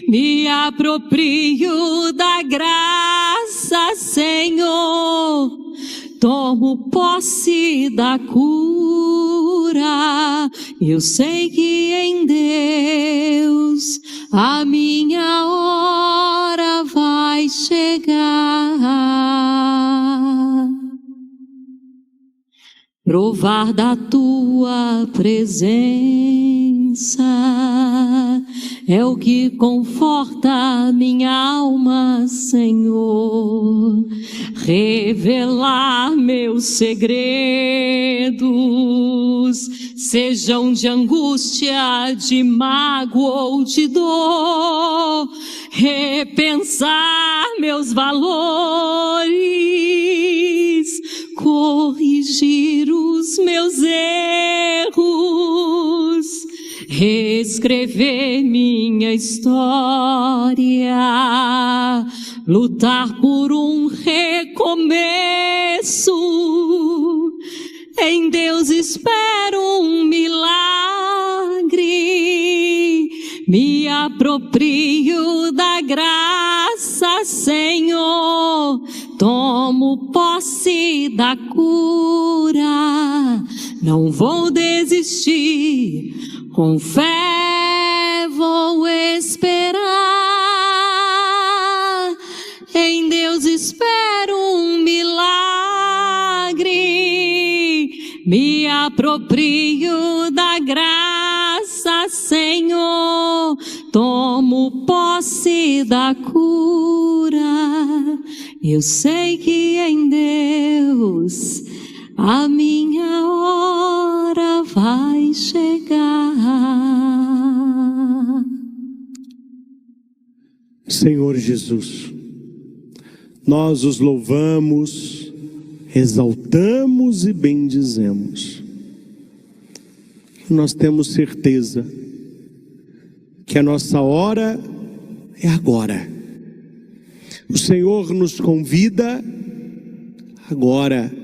me aproprio da graça, Senhor, tomo posse da cura. Eu sei que em Deus a minha hora vai chegar. Provar da tua presença é o que conforta minha alma, Senhor. Revelar meus segredos, sejam de angústia, de mágoa ou de dor. Repensar meus valores, corrigir os meus erros, reescrever minha história, lutar por um recomeço. Em Deus espero um milagre, me aproprio da graça, Senhor, tomo posse da cura, não vou desistir, com fé vou esperar, em Deus espero um milagre, me aproprio da graça, Senhor, tomo posse da cura. Eu sei que em Deus a minha hora vai chegar.
Senhor Jesus, nós os louvamos, exaltamos e bendizemos. Nós temos certeza que a nossa hora é agora. O Senhor nos convida agora.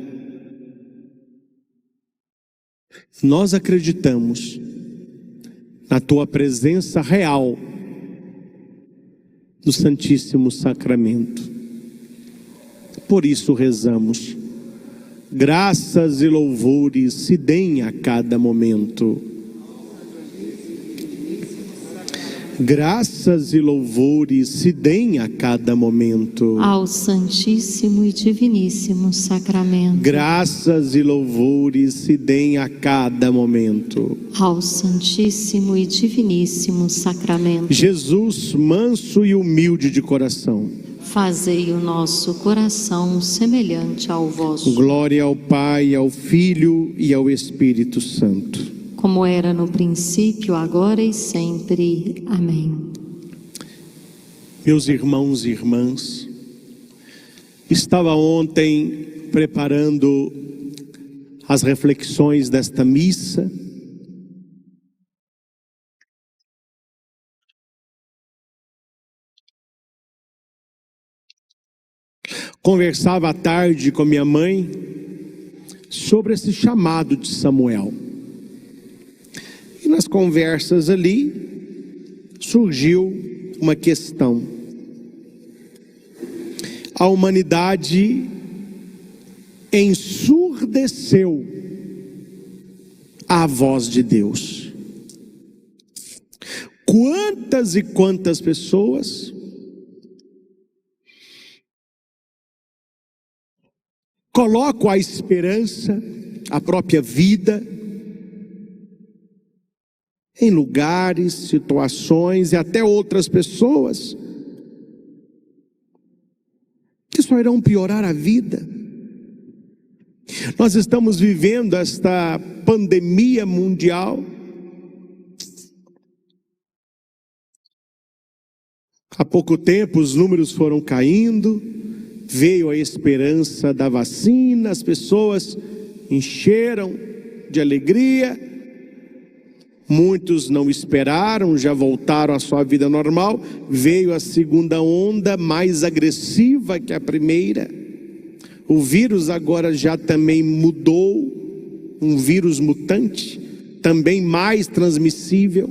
Nós acreditamos na tua presença real no Santíssimo Sacramento. Por isso rezamos: Graças e louvores se deem a cada momento. Graças e louvores se deem a cada momento.
Ao Santíssimo e Diviníssimo Sacramento.
Graças e louvores se deem a cada momento.
Ao Santíssimo e Diviníssimo Sacramento.
Jesus, manso e humilde de coração,
fazei o nosso coração semelhante ao vosso.
Glória ao Pai, ao Filho e ao Espírito Santo.
Como era no princípio, agora e sempre. Amém.
Meus irmãos e irmãs, estava ontem preparando as reflexões desta missa. Conversava à tarde com minha mãe sobre esse chamado de Samuel. E nas conversas ali surgiu uma questão. A humanidade ensurdeceu à voz de Deus. Quantas e quantas pessoas colocam a esperança, a própria vida, em lugares, situações e até outras pessoas que só irão piorar a vida. Nós estamos vivendo esta pandemia mundial. Há pouco tempo os números foram caindo, veio a esperança da vacina, as pessoas encheram de alegria. Muitos não esperaram, já voltaram à sua vida normal. Veio a segunda onda, mais agressiva que a primeira. O vírus agora já também mudou, um vírus mutante, também mais transmissível.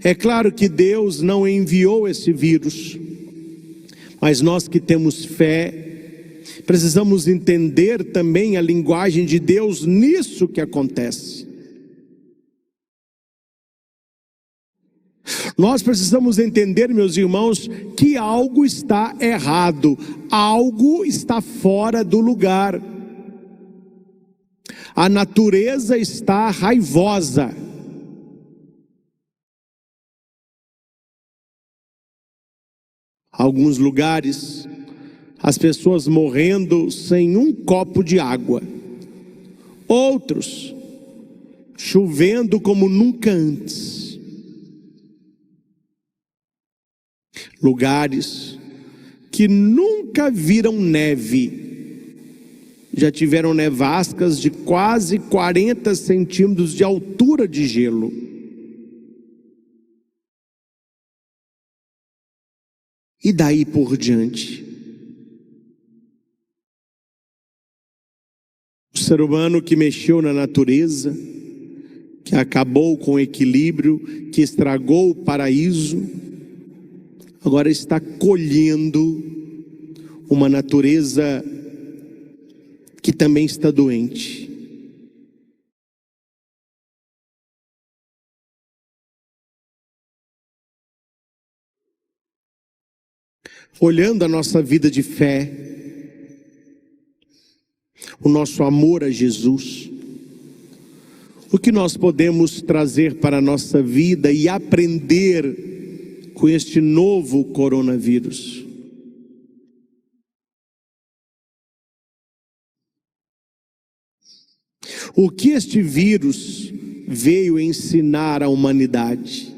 É claro que Deus não enviou esse vírus, mas nós que temos fé, precisamos entender também a linguagem de Deus nisso que acontece. Nós precisamos entender, meus irmãos, que algo está errado, algo está fora do lugar. A natureza está raivosa. Alguns lugares, as pessoas morrendo sem um copo de água. Outros, chovendo como nunca antes. Lugares que nunca viram neve, já tiveram nevascas de quase 40 centímetros de altura de gelo. E daí por diante. O ser humano que mexeu na natureza, que acabou com o equilíbrio, que estragou o paraíso, agora está colhendo uma natureza que também está doente. Olhando a nossa vida de fé, o nosso amor a Jesus, o que nós podemos trazer para a nossa vida e aprender com este novo coronavírus? O que este vírus veio ensinar à humanidade?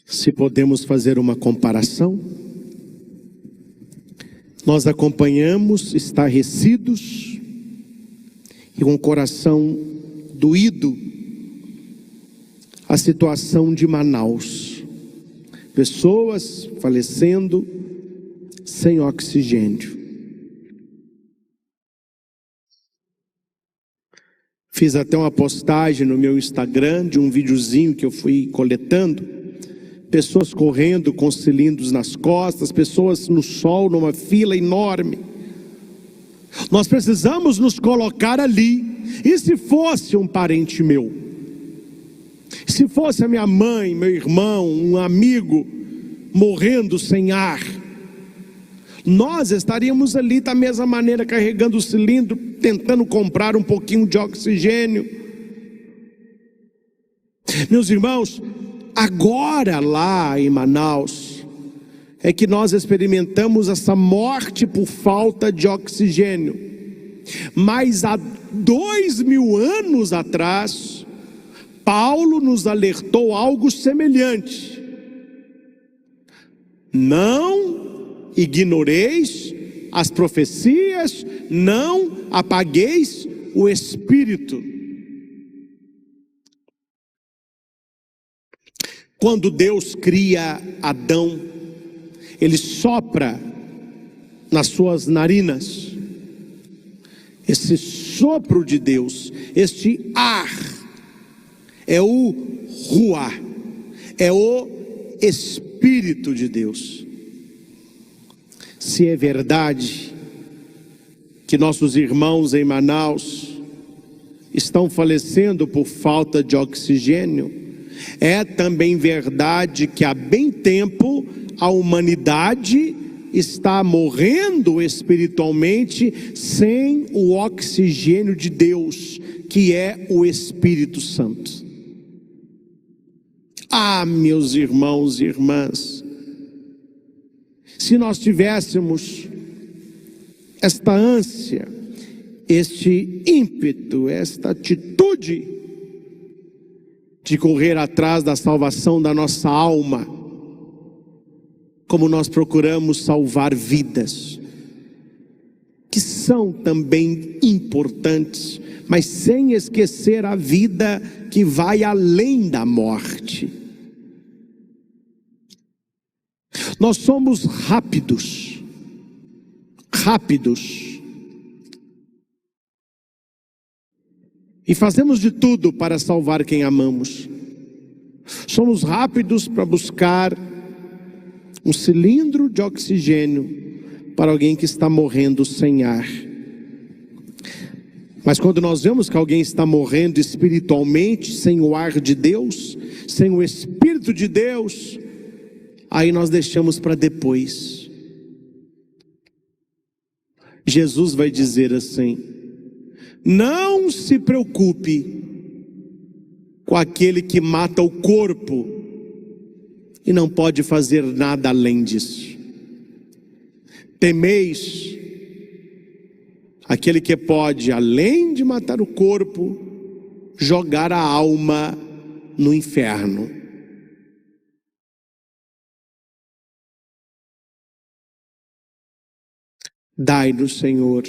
Se podemos fazer uma comparação, nós acompanhamos, estarrecidos e com o coração doído, a situação de Manaus. Pessoas falecendo, sem oxigênio. Fiz até uma postagem no meu Instagram de um videozinho que eu fui coletando. Pessoas correndo com cilindros nas costas, pessoas no sol, numa fila enorme. Nós precisamos nos colocar ali. E se fosse um parente meu? Se fosse a minha mãe, meu irmão, um amigo, morrendo sem ar, nós estaríamos ali da mesma maneira, carregando o cilindro, tentando comprar um pouquinho de oxigênio. Meus irmãos, agora lá em Manaus, é que nós experimentamos essa morte por falta de oxigênio. Mas há 2000 anos atrás, Paulo nos alertou algo semelhante. Não ignoreis as profecias, não apagueis o Espírito. Quando Deus cria Adão, Ele sopra nas suas narinas. Esse sopro de Deus, este ar, é o Ruá, é o Espírito de Deus. Se é verdade que nossos irmãos em Manaus estão falecendo por falta de oxigênio, é também verdade que há bem tempo a humanidade está morrendo espiritualmente sem o oxigênio de Deus, que é o Espírito Santo. Ah, meus irmãos e irmãs, se nós tivéssemos esta ânsia, este ímpeto, esta atitude de correr atrás da salvação da nossa alma, como nós procuramos salvar vidas, que são também importantes, mas sem esquecer a vida que vai além da morte. Nós somos rápidos, e fazemos de tudo para salvar quem amamos. Somos rápidos para buscar um cilindro de oxigênio para alguém que está morrendo sem ar. Mas quando nós vemos que alguém está morrendo espiritualmente, sem o ar de Deus, sem o Espírito de Deus, aí nós deixamos para depois. Jesus vai dizer assim: não se preocupe com aquele que mata o corpo e não pode fazer nada além disso. Temeis aquele que pode, além de matar o corpo, jogar a alma no inferno. Dai-nos, Senhor,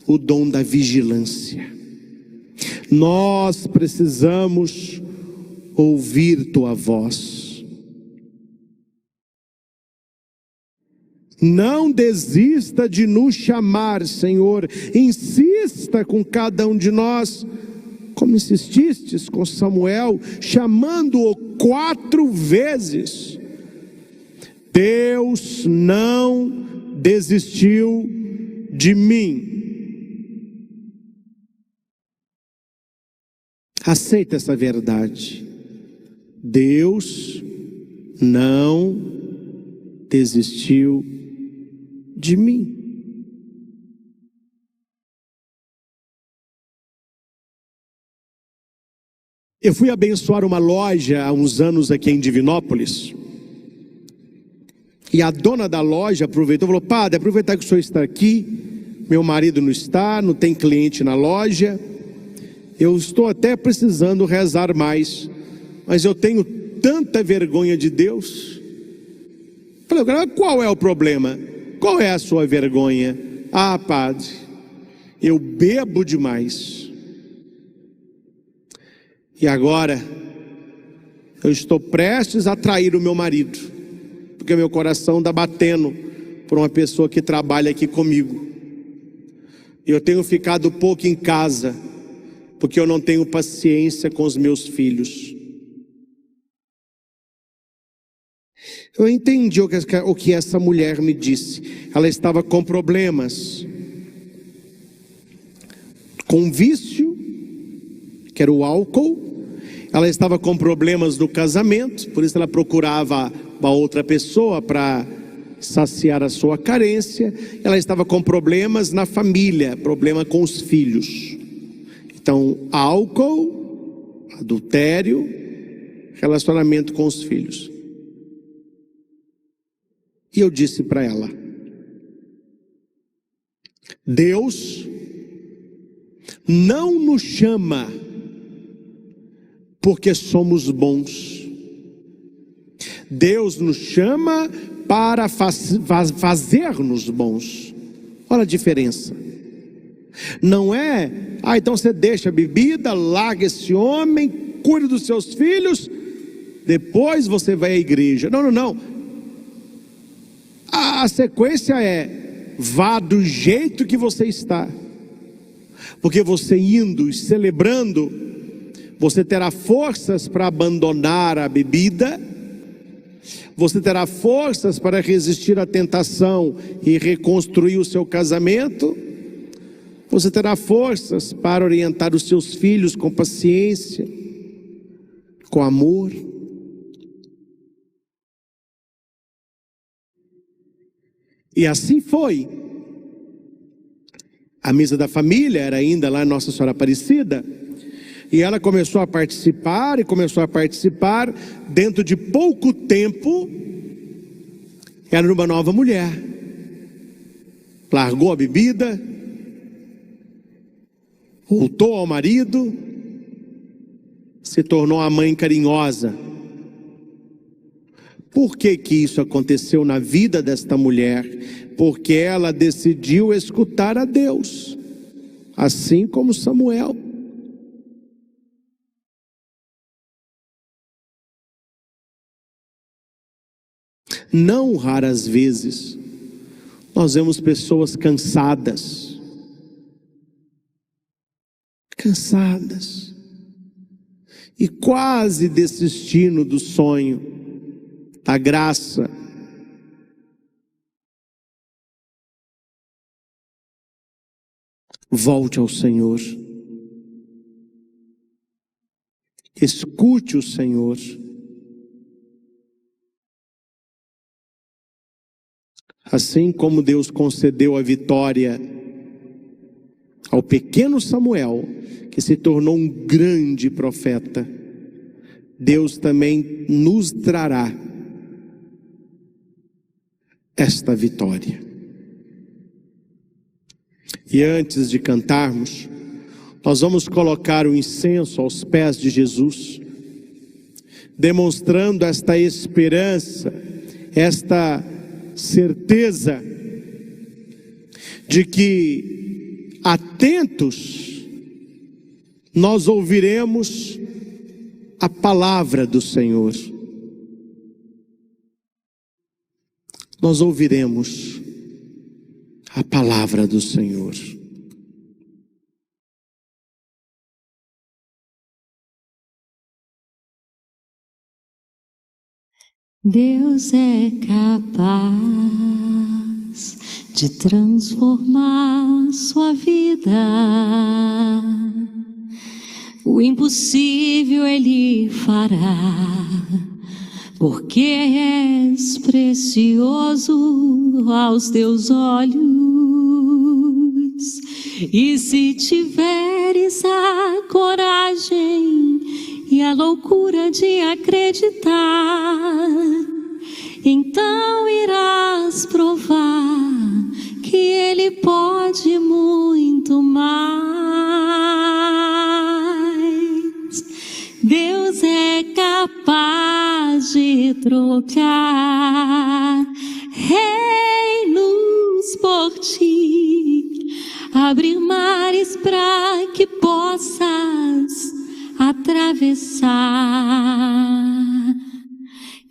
o dom da vigilância. Nós precisamos ouvir tua voz. Não desista de nos chamar, Senhor. Insista com cada um de nós, como insististes com Samuel, chamando-o 4 vezes. Deus não desistiu de mim. Aceita essa verdade. Deus não desistiu de mim. Eu fui abençoar uma loja há uns anos aqui em Divinópolis. E a dona da loja aproveitou e falou: padre, aproveitar que o senhor está aqui, meu marido não está, não tem cliente na loja, eu estou até precisando rezar mais, mas eu tenho tanta vergonha de Deus. Falei: qual é o problema? Qual é a sua vergonha? Ah, padre, eu bebo demais. E agora eu estou prestes a trair o meu marido, porque meu coração está batendo por uma pessoa que trabalha aqui comigo. Eu tenho ficado pouco em casa, porque eu não tenho paciência com os meus filhos. Eu entendi o que essa mulher me disse. Ela estava com problemas, com vício, que era o álcool. Ela estava com problemas no casamento, por isso ela procurava uma outra pessoa para saciar a sua carência. Ela estava com problemas na família, problema com os filhos. Então, álcool, adultério, relacionamento com os filhos. E eu disse para ela: Deus não nos chama porque somos bons. Deus nos chama para fazer-nos bons. Olha a diferença. Não é, então você deixa a bebida, larga esse homem, cuida dos seus filhos, depois você vai à igreja. Não. A sequência é: vá do jeito que você está. Porque você indo e celebrando, você terá forças para abandonar a bebida, você terá forças para resistir à tentação e reconstruir o seu casamento, você terá forças para orientar os seus filhos com paciência, com amor. E assim foi. A mesa da família era ainda lá em Nossa Senhora Aparecida, e ela começou a participar, dentro de pouco tempo, era uma nova mulher. Largou a bebida, voltou ao marido, se tornou a mãe carinhosa. Por que isso aconteceu na vida desta mulher? Porque ela decidiu escutar a Deus, assim como Samuel. Não raras vezes nós vemos pessoas cansadas, e quase desistindo do sonho, da graça. Volte ao Senhor, escute o Senhor. Assim como Deus concedeu a vitória ao pequeno Samuel, que se tornou um grande profeta, Deus também nos trará esta vitória. E antes de cantarmos, nós vamos colocar o incenso aos pés de Jesus, demonstrando esta esperança, esta certeza de que, atentos, nós ouviremos a palavra do Senhor. Nós ouviremos a palavra do Senhor.
Deus é capaz de transformar sua vida. O impossível Ele fará, porque és precioso aos teus olhos. E se tiveres a coragem e a loucura de acreditar, então irás provar que Ele pode muito mais. Deus é capaz de trocar reinos por ti, abrir mares para que possas atravessar.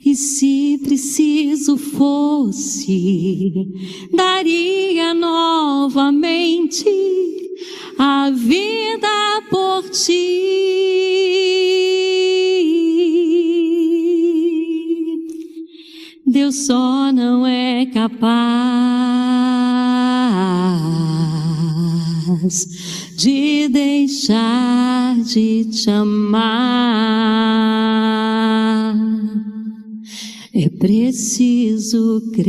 E se preciso fosse, daria novamente a vida por ti. Deus só não é capaz de deixar de te amar. É preciso crer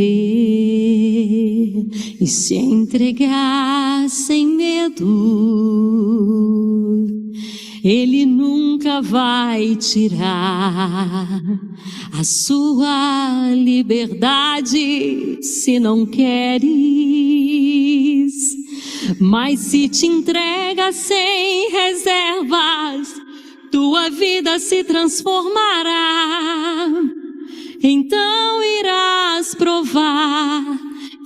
e se entregar sem medo. Ele nunca vai tirar a sua liberdade se não queres. Mas se te entrega sem reservas, tua vida se transformará. Então irás provar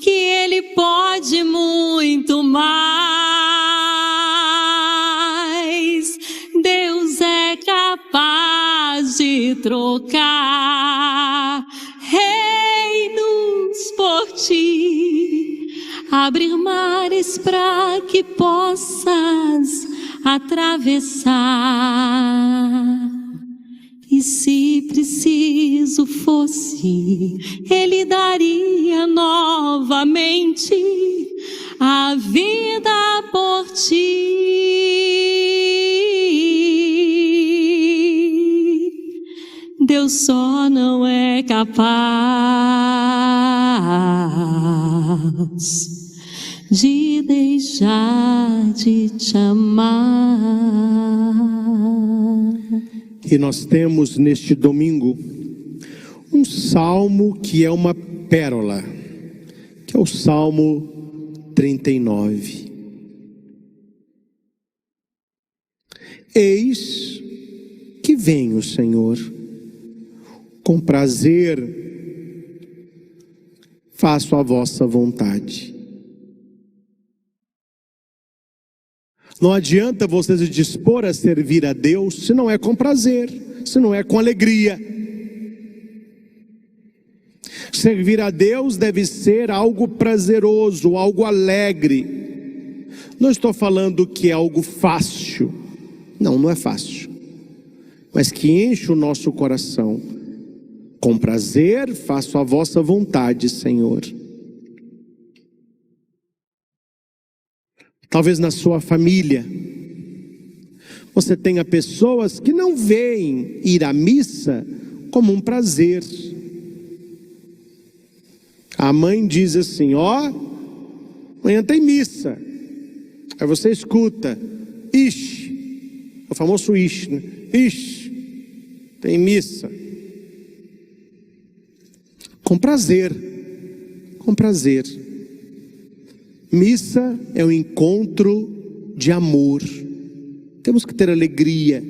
que Ele pode muito mais. Deus é capaz de trocar reinos por ti, abrir mares para que possas atravessar. E se preciso fosse, Ele daria novamente a vida por ti. Deus só não é capaz de deixar de te amar.
E nós temos neste domingo um salmo que é uma pérola, que é o Salmo 39. Eis que vem o Senhor, com prazer faço a vossa vontade. Não adianta você se dispor a servir a Deus se não é com prazer, se não é com alegria. Servir a Deus deve ser algo prazeroso, algo alegre. Não estou falando que é algo fácil. Não, não é fácil. Mas que enche o nosso coração. Com prazer faço a vossa vontade, Senhor. Talvez na sua família você tenha pessoas que não veem ir à missa como um prazer. A mãe diz assim: ó, amanhã tem missa. Aí você escuta: ixi, o famoso ixi, né? Ixi, tem missa. Com prazer, com prazer. Missa é um encontro de amor. Temos que ter alegria.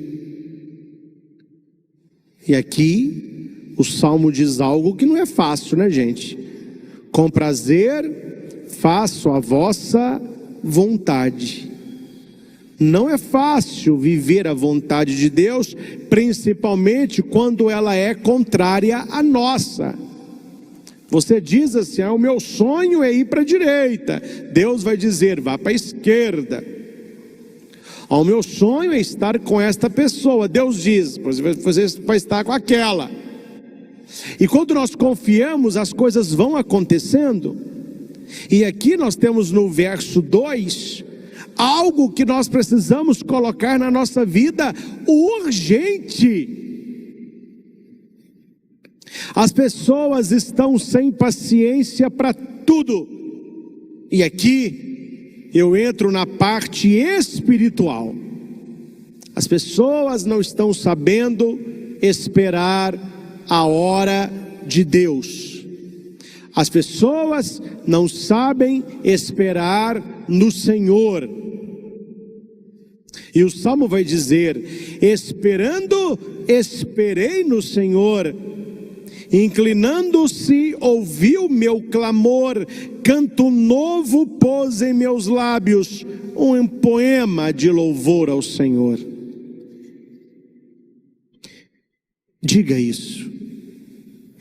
E aqui o Salmo diz algo que não é fácil, né, gente? Com prazer faço a vossa vontade. Não é fácil viver a vontade de Deus, principalmente quando ela é contrária à nossa. Você diz assim: o meu sonho é ir para a direita. Deus vai dizer: vá para a esquerda. O meu sonho é estar com esta pessoa. Deus diz: você vai estar com aquela. E quando nós confiamos, as coisas vão acontecendo. E aqui nós temos no verso 2, algo que nós precisamos colocar na nossa vida urgente. As pessoas estão sem paciência para tudo. E aqui eu entro na parte espiritual. As pessoas não estão sabendo esperar a hora de Deus. As pessoas não sabem esperar no Senhor. E o Salmo vai dizer: esperando, esperei no Senhor. Inclinando-se, ouviu meu clamor, canto novo pôs em meus lábios, um poema de louvor ao Senhor. Diga isso.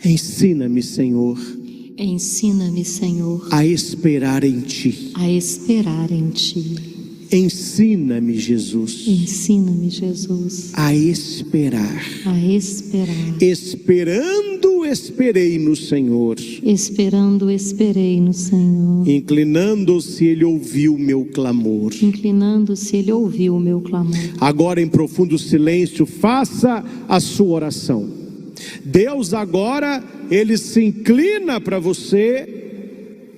Ensina-me, Senhor,
Ensina-me, Senhor,
a esperar em Ti.
a esperar em Ti.
Ensina-me, Jesus,
Ensina-me, Jesus,
a esperar.
a esperar.
Esperando, esperei no Senhor.
Esperando, esperei no Senhor.
Inclinando-se, Ele ouviu meu clamor.
Inclinando-se, Ele ouviu o meu clamor.
Agora, em profundo silêncio, faça a sua oração. Deus agora, Ele se inclina para você,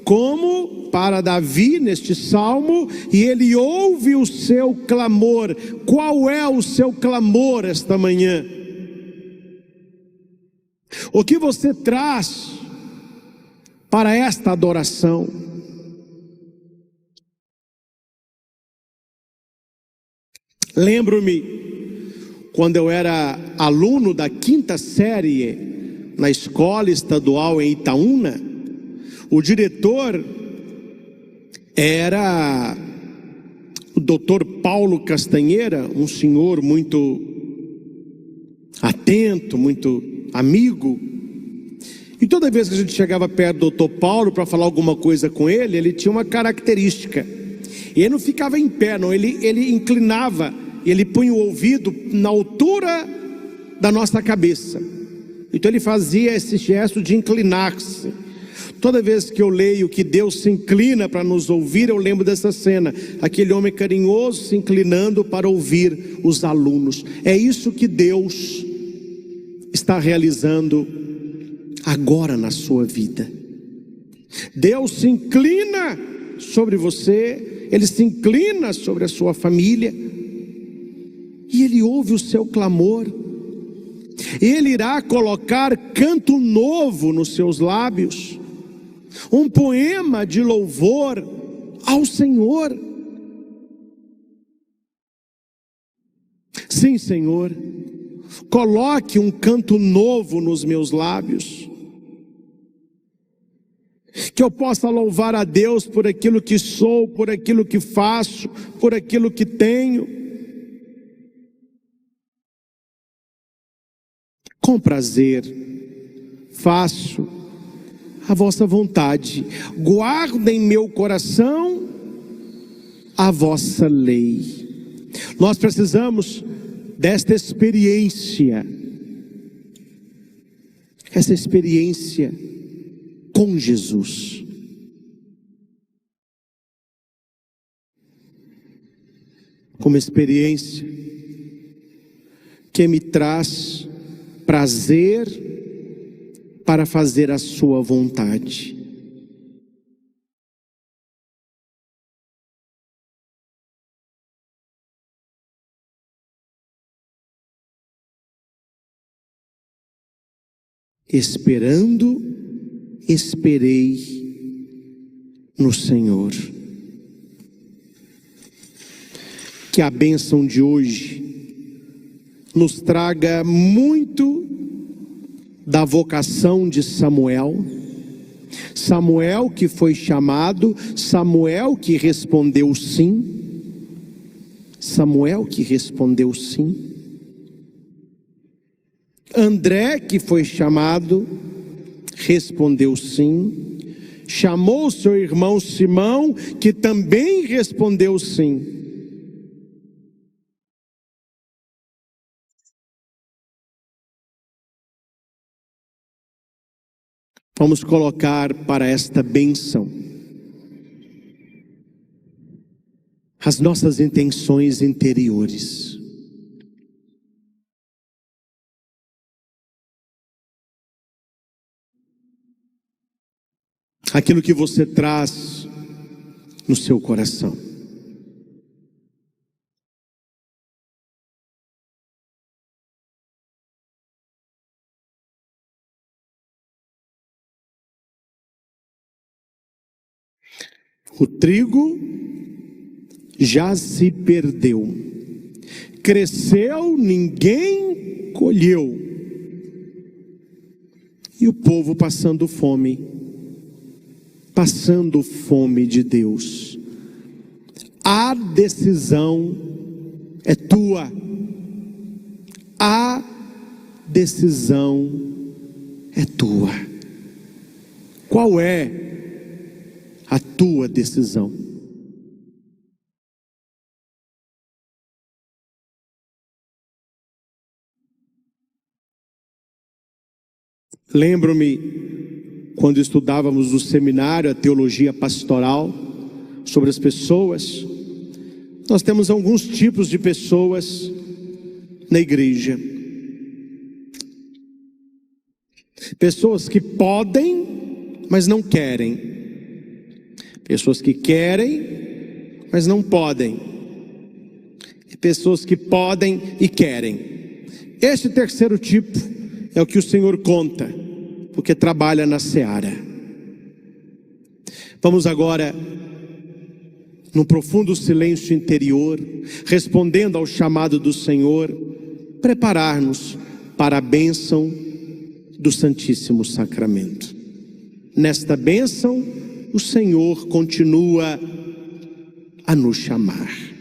como para Davi neste salmo, e Ele ouve o seu clamor. Qual é o seu clamor esta manhã? O que você traz para esta adoração? Lembro-me, quando eu era aluno da 5ª série na escola estadual em Itaúna, o diretor era o Dr. Paulo Castanheira, um senhor muito atento, muito amigo. E toda vez que a gente chegava perto do Dr. Paulo para falar alguma coisa com ele, ele tinha uma característica. E ele não ficava em pé, não, ele inclinava, ele punha o ouvido na altura da nossa cabeça. Então ele fazia esse gesto de inclinar-se. Toda vez que eu leio que Deus se inclina para nos ouvir, eu lembro dessa cena, aquele homem carinhoso se inclinando para ouvir os alunos. É isso que Deus está realizando agora na sua vida. Deus se inclina sobre você, Ele se inclina sobre a sua família, e Ele ouve o seu clamor. Ele irá colocar canto novo nos seus lábios, um poema de louvor ao Senhor. Sim, Senhor, coloque um canto novo nos meus lábios, que eu possa louvar a Deus por aquilo que sou, por aquilo que faço, por aquilo que tenho, com prazer faço a vossa vontade, guardo em meu coração a vossa lei. Nós precisamos desta experiência, essa experiência com Jesus. Como experiência que me traz prazer para fazer a sua vontade. Esperando, esperei no Senhor. Que a bênção de hoje nos traga muito da vocação de Samuel. Samuel que foi chamado, Samuel que respondeu sim. Samuel que respondeu sim. André que foi chamado, respondeu sim. Chamou seu irmão Simão, que também respondeu sim. Vamos colocar para esta bênção as nossas intenções interiores. Aquilo que você traz no seu coração. O trigo já se perdeu, cresceu, ninguém colheu, e o povo passando fome de Deus. A decisão é tua, a decisão é tua. Qual é a tua decisão? Lembro-me, quando estudávamos no seminário a teologia pastoral, sobre as pessoas, nós temos alguns tipos de pessoas na igreja. Pessoas que podem, mas não querem. Pessoas que querem, mas não podem. E pessoas que podem e querem. Este terceiro tipo é o que o Senhor conta, porque trabalha na seara. Vamos agora, num profundo silêncio interior, respondendo ao chamado do Senhor, preparar-nos para a bênção do Santíssimo Sacramento. Nesta bênção, o Senhor continua a nos chamar.